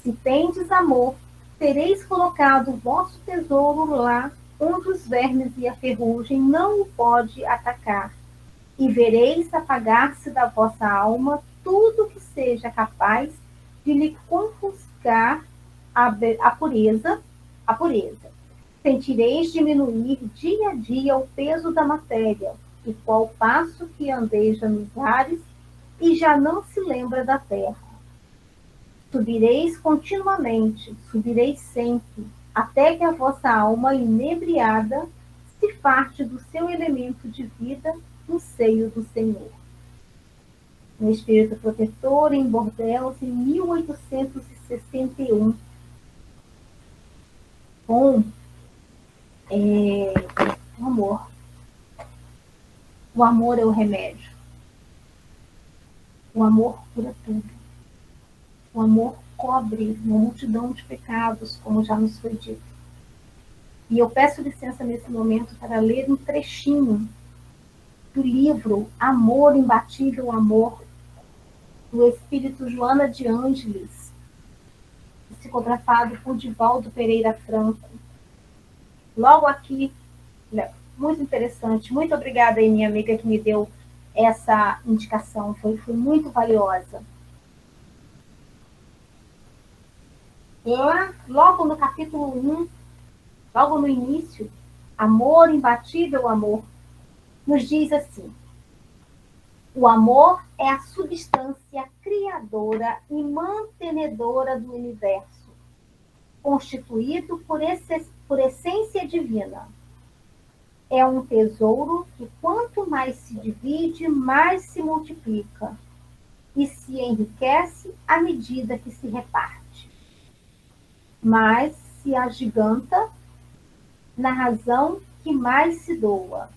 Se tendes amor, tereis colocado o vosso tesouro lá, onde os vermes e a ferrugem não o pode atacar, e vereis apagar-se da vossa alma tudo que seja capaz de lhe confuscar a pureza. Sentireis diminuir dia a dia o peso da matéria, e qual passo que andeja nos ares, e já não se lembra da terra. Subireis continuamente, subireis sempre, até que a vossa alma inebriada se farte do seu elemento de vida no seio do Senhor. Um espírito protetor em Bordeaux, em 1861. Com o amor. O amor é o remédio. O amor cura tudo. O amor cobre uma multidão de pecados, como já nos foi dito. E eu peço licença nesse momento para ler um trechinho do livro Amor, Imbatível Amor, do Espírito Joana de Ângeles, psicografado por Divaldo Pereira Franco. Logo aqui, muito interessante. Muito obrigada aí, minha amiga, que me deu essa indicação. Foi muito valiosa. Logo no capítulo 1, logo no início, Amor, Imbatível Amor, nos diz assim: o amor é a substância criadora e mantenedora do universo, constituído por essência divina. É um tesouro que quanto mais se divide, mais se multiplica e se enriquece à medida que se reparte. Mas se agiganta na razão que mais se doa.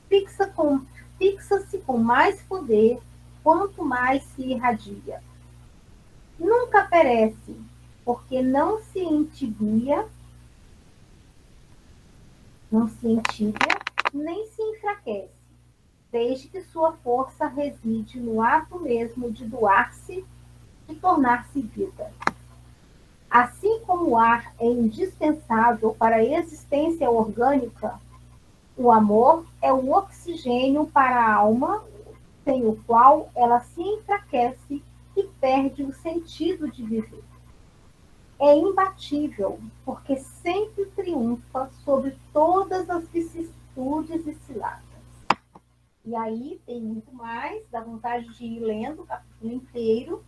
Fixa-se com mais poder quanto mais se irradia. Nunca perece, porque não se entibia, nem se enfraquece, desde que sua força reside no ato mesmo de doar-se, de tornar-se vida. Assim como o ar é indispensável para a existência orgânica, o amor é o oxigênio para a alma, sem o qual ela se enfraquece e perde o sentido de viver. É imbatível, porque sempre triunfa sobre todas as vicissitudes e ciladas. E aí tem muito mais, dá vontade de ir lendo o capítulo inteiro,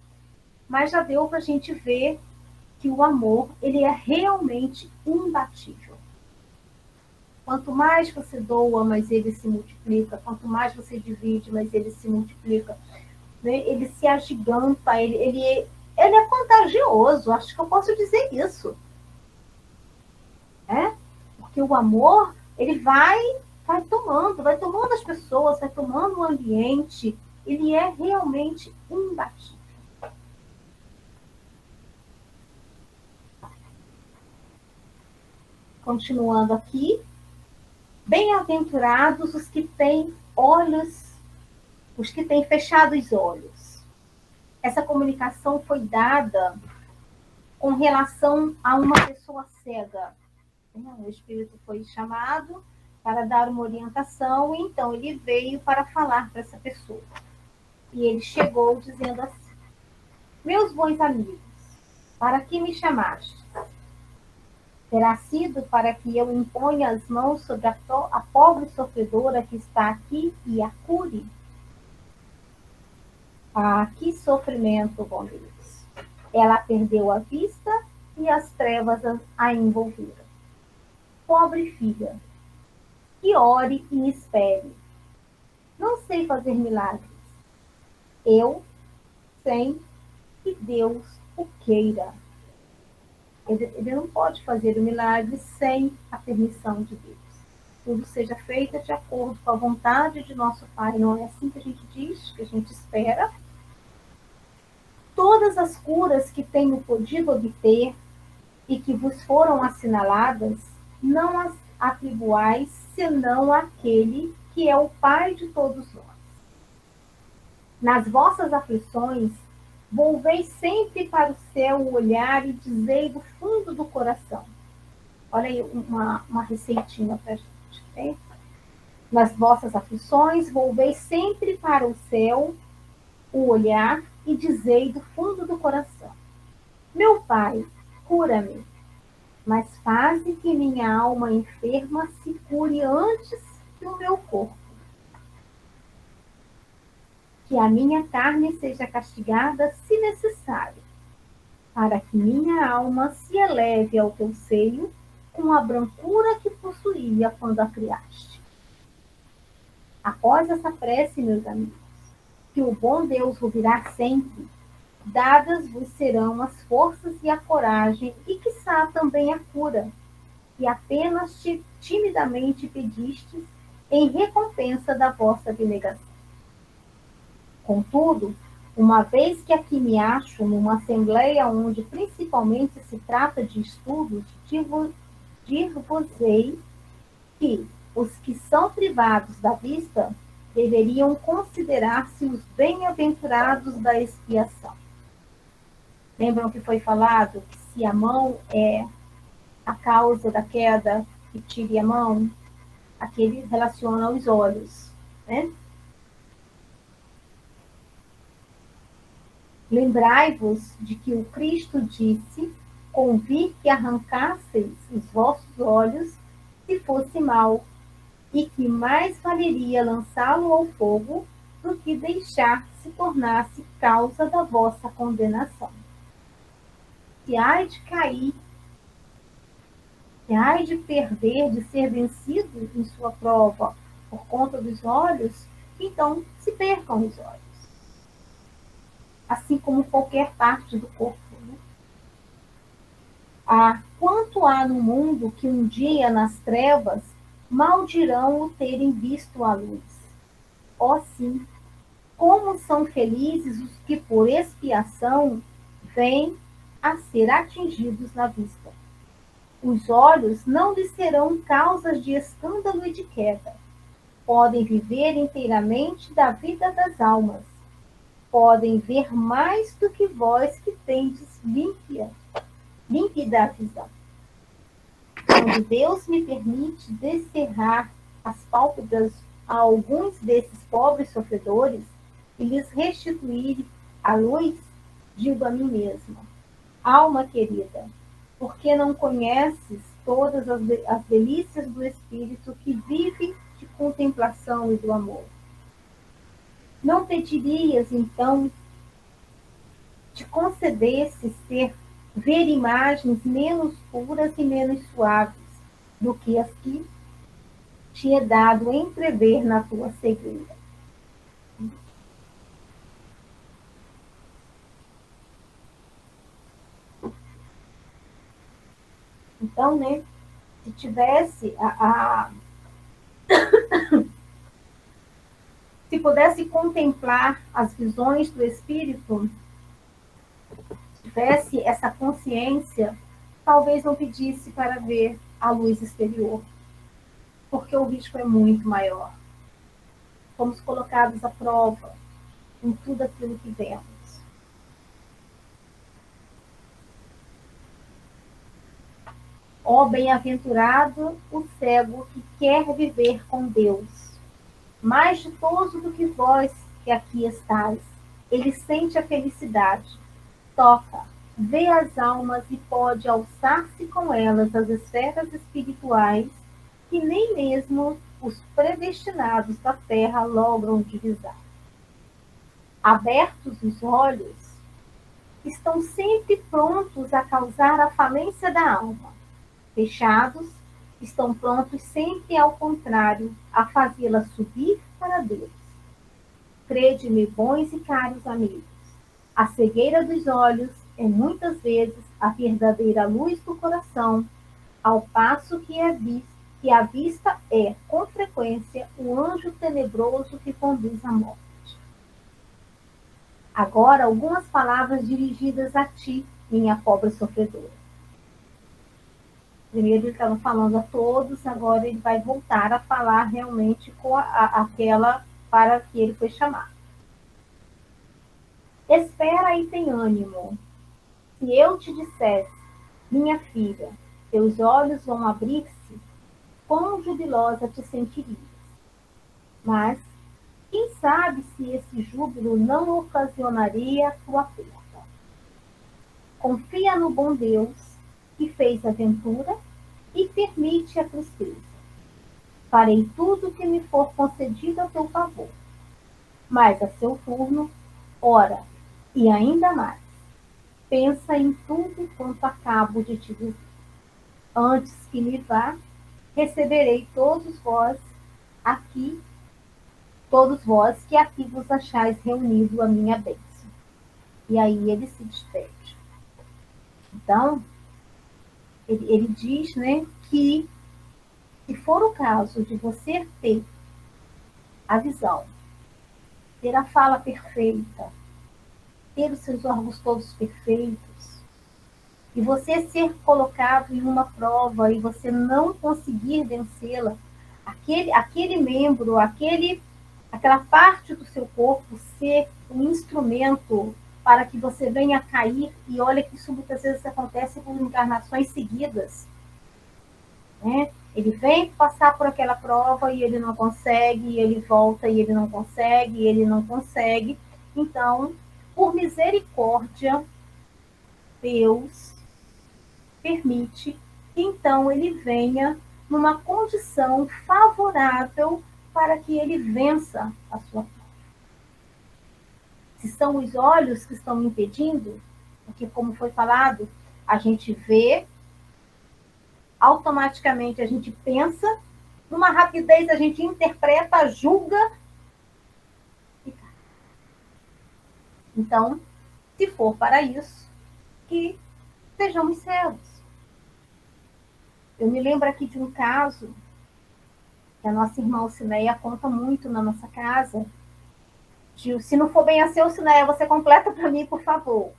mas já deu para a gente ver que o amor, ele é realmente imbatível. Quanto mais você doa, mais ele se multiplica. Quanto mais você divide, mais ele se multiplica. Ele se agiganta, ele é contagioso, acho que eu posso dizer isso. Porque o amor, ele vai tomando as pessoas, vai tomando o ambiente. Ele é realmente imbatível. Continuando aqui, bem-aventurados os que têm olhos, os que têm fechado os olhos. Essa comunicação foi dada com relação a uma pessoa cega. O espírito foi chamado para dar uma orientação, e então ele veio para falar para essa pessoa. E ele chegou dizendo assim: meus bons amigos, para que me chamaste? Terá sido para que eu imponha as mãos sobre a pobre sofredora que está aqui e a cure? Ah, que sofrimento, bom Deus! Ela perdeu a vista e as trevas a envolveram. Pobre filha, que ore e espere. Não sei fazer milagres. Eu, sem que Deus o queira. Ele não pode fazer o milagre sem a permissão de Deus. Tudo seja feito de acordo com a vontade de nosso Pai. Não é assim que a gente diz, que a gente espera. Todas as curas que tenho podido obter e que vos foram assinaladas, não as atribuais senão àquele que é o Pai de todos nós. Nas vossas aflições, volvei sempre para o céu o olhar e dizei do fundo do coração. Olha aí uma receitinha para a gente. Né? Nas vossas aflições, volvei sempre para o céu o olhar e dizei do fundo do coração: meu Pai, cura-me, mas faze que minha alma enferma se cure antes que o meu corpo. Que a minha carne seja castigada, se necessário, para que minha alma se eleve ao teu seio com a brancura que possuía quando a criaste. Após essa prece, meus amigos, que o bom Deus ouvirá sempre, dadas vos serão as forças e a coragem, e quiçá também a cura, que apenas timidamente pedistes em recompensa da vossa abnegação. Contudo, uma vez que aqui me acho numa assembleia onde principalmente se trata de estudos, dir-vos-ei que os que são privados da vista deveriam considerar-se os bem-aventurados da expiação. Lembram que foi falado que se a mão é a causa da queda, que tire a mão, aquele relaciona aos olhos, né? Lembrai-vos de que o Cristo disse: convir que arrancasseis os vossos olhos se fosse mal, e que mais valeria lançá-lo ao fogo do que deixar se tornasse causa da vossa condenação. Se há de cair, se há de perder, de ser vencido em sua prova por conta dos olhos, então se percam os olhos. Assim como qualquer parte do corpo. Né? Quanto há no mundo que um dia nas trevas mal dirão o terem visto a luz. Ó sim, como são felizes os que por expiação vêm a ser atingidos na vista. Os olhos não lhes serão causas de escândalo e de queda. Podem viver inteiramente da vida das almas. Podem ver mais do que vós que tendes límpida a visão. Quando Deus me permite descerrar as pálpebras a alguns desses pobres sofredores e lhes restituir a luz, digo a mim mesma: alma querida, por que não conheces todas as delícias do Espírito que vive de contemplação e do amor? Não pedirias, então, te concedesse ver imagens menos puras e menos suaves do que as que te é dado entrever na tua cegueira? Então, né, se tivesse se pudesse contemplar as visões do Espírito, tivesse essa consciência, talvez não pedisse para ver a luz exterior, porque o risco é muito maior. Fomos colocados à prova em tudo aquilo que vemos. Ó bem-aventurado o cego que quer viver com Deus. Mais ditoso do que vós que aqui estáis. Ele sente a felicidade, toca, vê as almas e pode alçar-se com elas às esferas espirituais que nem mesmo os predestinados da terra logram divisar. Abertos os olhos, estão sempre prontos a causar a falência da alma. Fechados, estão prontos sempre ao contrário, a fazê-la subir para Deus. Crede-me, bons e caros amigos, a cegueira dos olhos é muitas vezes a verdadeira luz do coração, ao passo que a vista é, com frequência, o anjo tenebroso que conduz à morte. Agora, algumas palavras dirigidas a ti, minha pobre sofredora. Primeiro ele estava falando a todos, agora ele vai voltar a falar realmente com aquela para que ele foi chamado. Espera e tem ânimo. Se eu te dissesse, minha filha, teus olhos vão abrir-se, quão jubilosa te sentirias. Mas, quem sabe se esse júbilo não ocasionaria tua perda? Confia no bom Deus, que fez a ventura e permite a tristeza. Farei tudo o que me for concedido a teu favor. Mas a seu turno, ora, e ainda mais, pensa em tudo quanto acabo de te dizer. Antes que me vá, receberei todos vós que aqui vos achais reunido a minha bênção. E aí ele se despede. Então, ele diz, né, que se for o caso de você ter a visão, ter a fala perfeita, ter os seus órgãos todos perfeitos, e você ser colocado em uma prova e você não conseguir vencê-la, aquele membro, aquela parte do seu corpo ser um instrumento para que você venha a cair, e olha que isso muitas vezes acontece por encarnações seguidas, né? Ele vem passar por aquela prova e ele não consegue, e ele volta e ele não consegue, e ele não consegue. Então, por misericórdia, Deus permite que então ele venha numa condição favorável para que ele vença a sua prova. Se são os olhos que estão impedindo, porque como foi falado, a gente vê, automaticamente a gente pensa, numa rapidez a gente interpreta, julga e cai. Então, se for para isso, que sejamos cegos. Eu me lembro aqui de um caso que a nossa irmã Alcineia conta muito na nossa casa. Se não for bem assim, Alcineia, você completa para mim, por favor.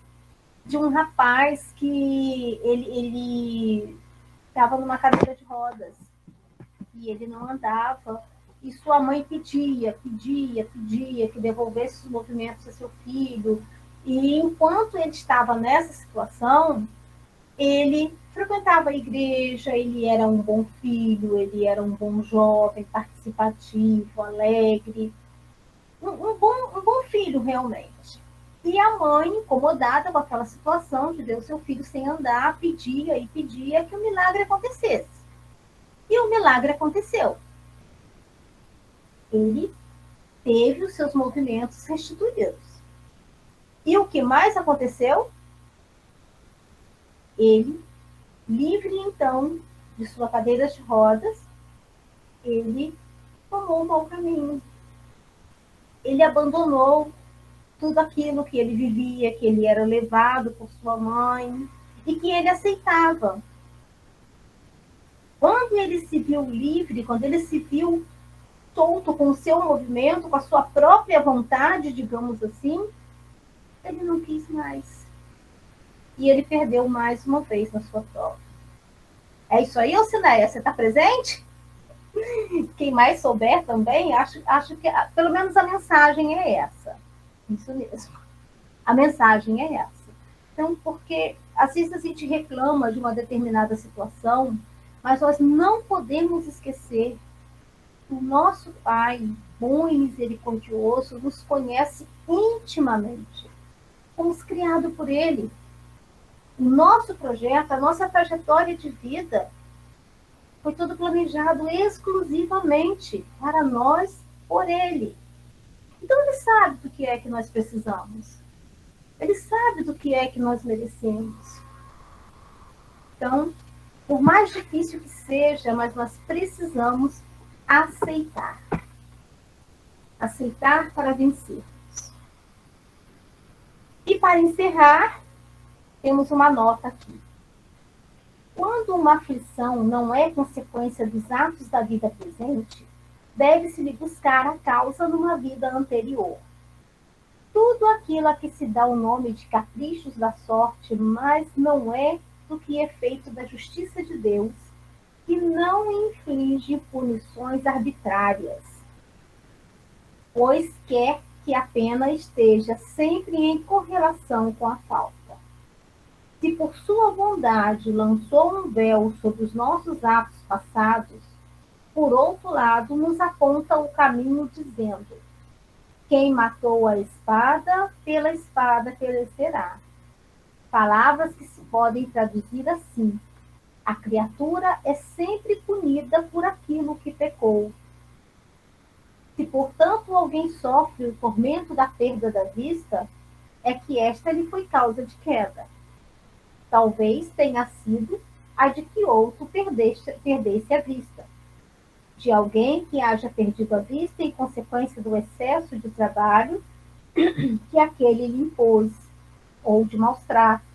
De um rapaz que ele estava numa cadeira de rodas e ele não andava, e sua mãe pedia que devolvesse os movimentos a seu filho. E enquanto ele estava nessa situação, ele frequentava a igreja, ele era um bom filho, ele era um bom jovem, participativo, alegre, um bom filho realmente. E a mãe, incomodada com aquela situação de ver o seu filho sem andar, pedia e pedia que o milagre acontecesse. E o milagre aconteceu. Ele teve os seus movimentos restituídos. E o que mais aconteceu? Ele, livre então de sua cadeira de rodas, ele tomou um mau caminho. Ele abandonou tudo aquilo que ele vivia, que ele era levado por sua mãe e que ele aceitava. Quando ele se viu livre, quando ele se viu solto com o seu movimento, com a sua própria vontade, digamos assim, ele não quis mais. E ele perdeu mais uma vez na sua prova. É isso aí, Alcineia? Você está presente? Quem mais souber também, acho que pelo menos a mensagem é essa. Isso mesmo. A mensagem é essa. Então, porque às vezes a gente reclama de uma determinada situação, mas nós não podemos esquecer que o nosso Pai, bom e misericordioso, nos conhece intimamente. Fomos criados por Ele. O nosso projeto, a nossa trajetória de vida, foi tudo planejado exclusivamente para nós, por Ele. Então Ele sabe do que é que nós precisamos. Ele sabe do que é que nós merecemos. Então, por mais difícil que seja, mas nós precisamos aceitar. Aceitar para vencermos. E para encerrar, temos uma nota aqui. Quando uma aflição não é consequência dos atos da vida presente, deve-se-lhe buscar a causa numa vida anterior. Tudo aquilo a que se dá o nome de caprichos da sorte, mas não é do que é feito da justiça de Deus, que não inflige punições arbitrárias, pois quer que a pena esteja sempre em correlação com a falta. Se por sua bondade lançou um véu sobre os nossos atos passados, por outro lado nos aponta o caminho dizendo: quem matou a espada, pela espada perecerá. Palavras que se podem traduzir assim: a criatura é sempre punida por aquilo que pecou. Se, portanto, alguém sofre o tormento da perda da vista, é que esta lhe foi causa de queda. Talvez tenha sido a de que outro perdesse a vista. De alguém que haja perdido a vista em consequência do excesso de trabalho que aquele lhe impôs, ou de maus tratos,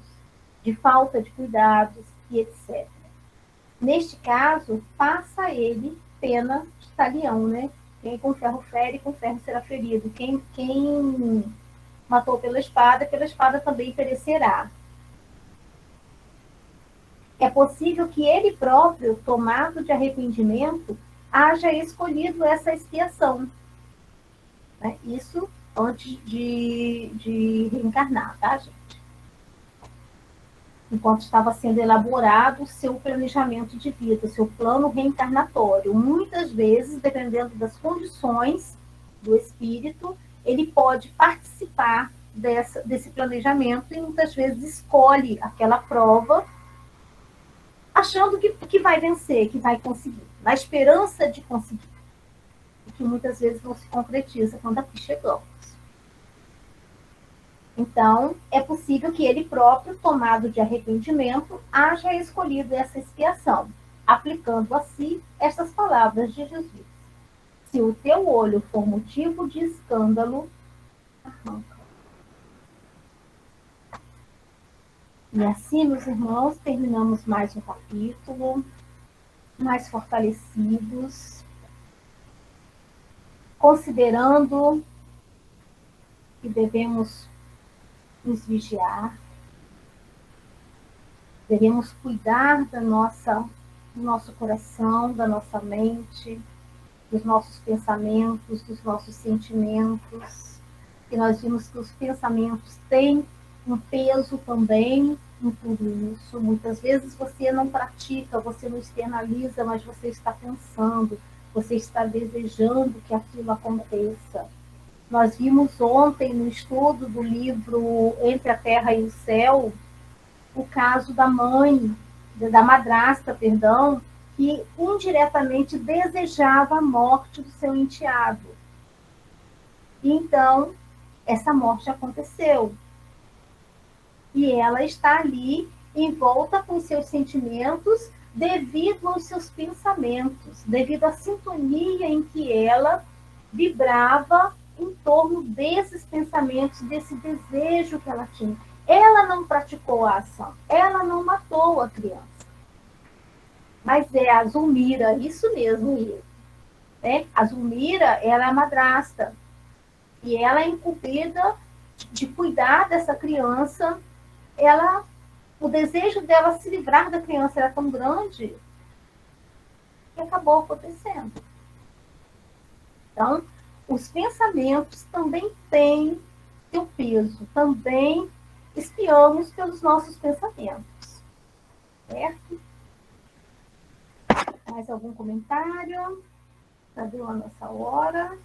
de falta de cuidados e etc. Neste caso, passa ele pena de talião, né? Quem com ferro fere, com ferro será ferido. Quem matou pela espada também perecerá. É possível que ele próprio, tomado de arrependimento, haja escolhido essa expiação. Né? Isso antes de reencarnar, tá, gente? Enquanto estava sendo elaborado o seu planejamento de vida, seu plano reencarnatório. Muitas vezes, dependendo das condições do espírito, ele pode participar desse planejamento e muitas vezes escolhe aquela prova achando que vai vencer, que vai conseguir, na esperança de conseguir, o que muitas vezes não se concretiza quando aqui chegamos. Então, é possível que ele próprio, tomado de arrependimento, haja escolhido essa expiação, aplicando a si estas palavras de Jesus: se o teu olho for motivo de escândalo, arranca. E assim, meus irmãos, terminamos mais um capítulo, mais fortalecidos, considerando que devemos nos vigiar, devemos cuidar do nosso coração, da nossa mente, dos nossos pensamentos, dos nossos sentimentos. E nós vimos que os pensamentos têm um peso também em tudo isso. Muitas vezes você não pratica, você não externaliza, mas você está pensando, você está desejando que aquilo aconteça. Nós vimos ontem, no estudo do livro Entre a Terra e o Céu, o caso da madrasta, que indiretamente desejava a morte do seu enteado. E então, essa morte aconteceu. E ela está ali, envolta com seus sentimentos, devido aos seus pensamentos, devido à sintonia em que ela vibrava em torno desses pensamentos, desse desejo que ela tinha. Ela não praticou a ação, ela não matou a criança. Mas é a Zulmira, isso mesmo, né? A Zulmira, ela é a madrasta. E ela é incumbida de cuidar dessa criança. O desejo dela se livrar da criança era tão grande que acabou acontecendo. Então, os pensamentos também têm seu peso, também espiamos pelos nossos pensamentos, certo? Mais algum comentário? Já deu a nossa hora.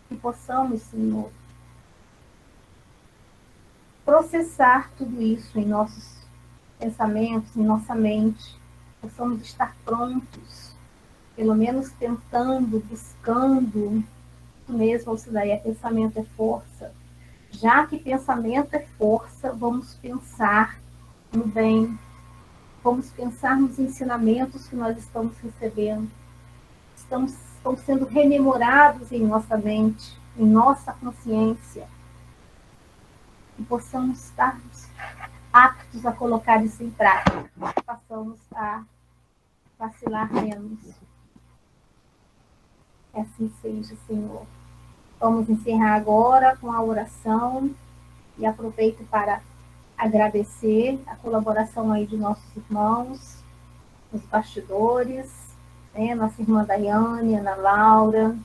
Que possamos, Senhor, processar tudo isso em nossos pensamentos, em nossa mente. Possamos estar prontos, pelo menos tentando, buscando. Isso mesmo, Alcidaia, pensamento é força. Já que pensamento é força, vamos pensar no bem. Vamos pensar nos ensinamentos que nós estamos recebendo. Estão sendo rememorados em nossa mente, em nossa consciência. E possamos estar aptos a colocar isso em prática. Passamos a vacilar menos. Que assim seja, Senhor. Vamos encerrar agora com a oração e aproveito para agradecer a colaboração aí de nossos irmãos, nos bastidores, né? Nossa irmã Daiane, Ana Laura,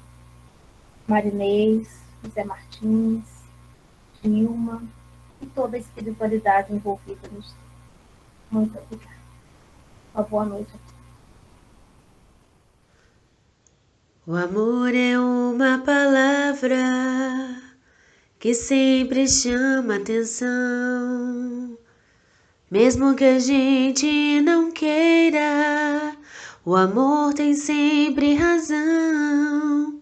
Marinês, José Martins, Dilma e toda a espiritualidade envolvida nisso. Muito obrigada. Uma boa noite a todos. O amor é uma palavra que sempre chama atenção, mesmo que a gente não queira. O amor tem sempre razão.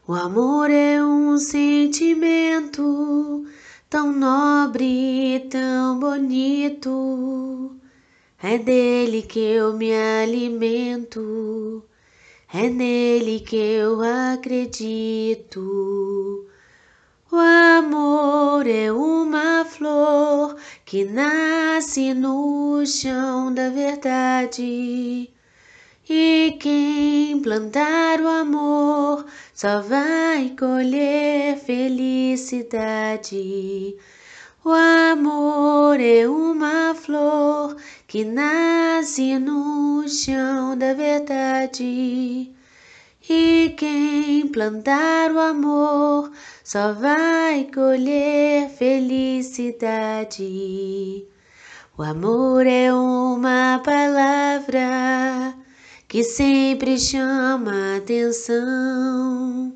O amor é um sentimento tão nobre e tão bonito. É dele que eu me alimento. É nele que eu acredito. O amor é uma flor que nasce no chão da verdade. E quem plantar o amor só vai colher felicidade. O amor é uma flor que nasce no chão da verdade. E quem plantar o amor só vai colher felicidade. O amor é uma palavra que sempre chama atenção,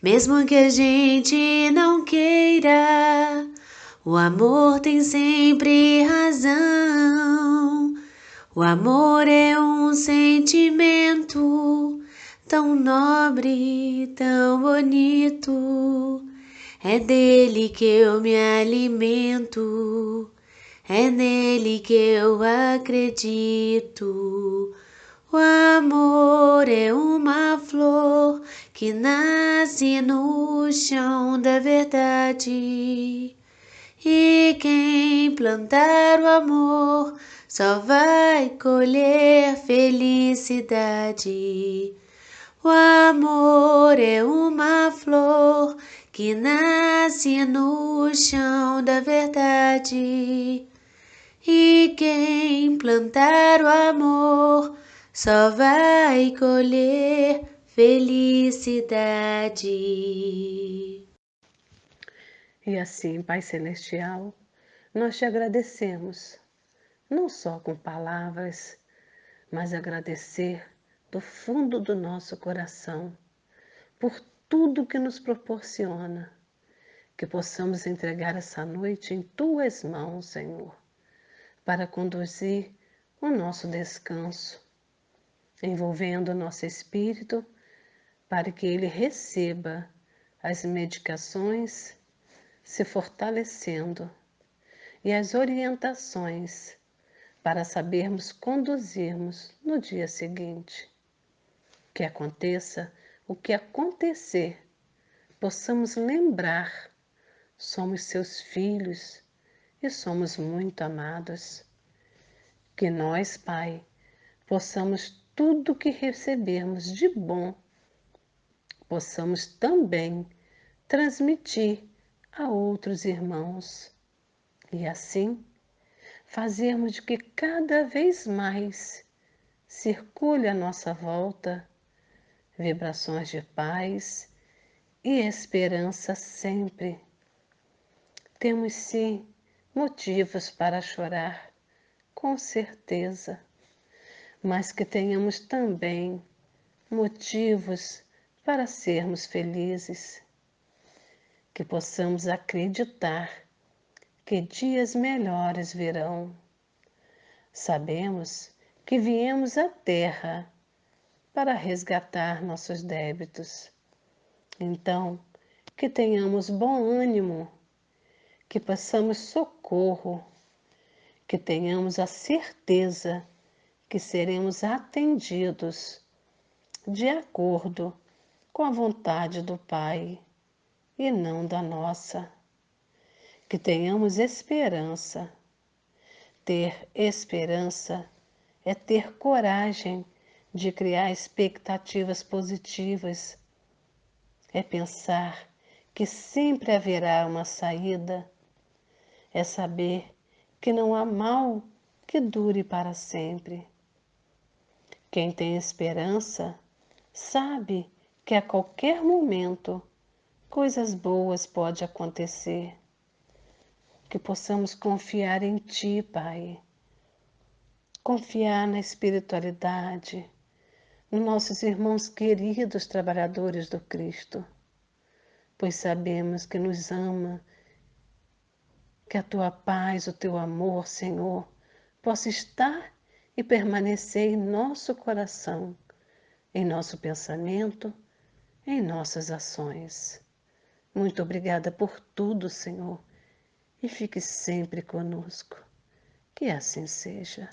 mesmo que a gente não queira. O amor tem sempre razão. O amor é um sentimento tão nobre, tão bonito. É dele que eu me alimento. É nele que eu acredito. O amor é uma flor que nasce no chão da verdade. E quem plantar o amor só vai colher felicidade. O amor é uma flor que nasce no chão da verdade. E quem plantar o amor só vai colher felicidade. E assim, Pai Celestial, nós te agradecemos, não só com palavras, mas agradecer do fundo do nosso coração por tudo que nos proporciona, que possamos entregar essa noite em Tuas mãos, Senhor, para conduzir o nosso descanso, envolvendo o nosso espírito, para que ele receba as medicações, se fortalecendo, e as orientações para sabermos conduzirmos no dia seguinte. Que aconteça o que acontecer, possamos lembrar, somos seus filhos e somos muito amados. Que nós, Pai, possamos tudo que recebermos de bom, possamos também transmitir a outros irmãos. E assim, fazermos de que cada vez mais circule à nossa volta vibrações de paz e esperança sempre. Temos sim motivos para chorar, com certeza, mas que tenhamos também motivos para sermos felizes, que possamos acreditar que dias melhores virão. Sabemos que viemos à Terra para resgatar nossos débitos. Então, que tenhamos bom ânimo, que passamos socorro, que tenhamos a certeza que seremos atendidos de acordo com a vontade do Pai e não da nossa. Que tenhamos esperança. Ter esperança é ter coragem de criar expectativas positivas. É pensar que sempre haverá uma saída. É saber que não há mal que dure para sempre. Quem tem esperança sabe que a qualquer momento coisas boas podem acontecer. Que possamos confiar em Ti, Pai. Confiar na espiritualidade, nos nossos irmãos queridos trabalhadores do Cristo, pois sabemos que nos ama, que a Tua paz, o Teu amor, Senhor, possa estar e permanecer em nosso coração, em nosso pensamento, em nossas ações. Muito obrigada por tudo, Senhor, e fique sempre conosco. Que assim seja.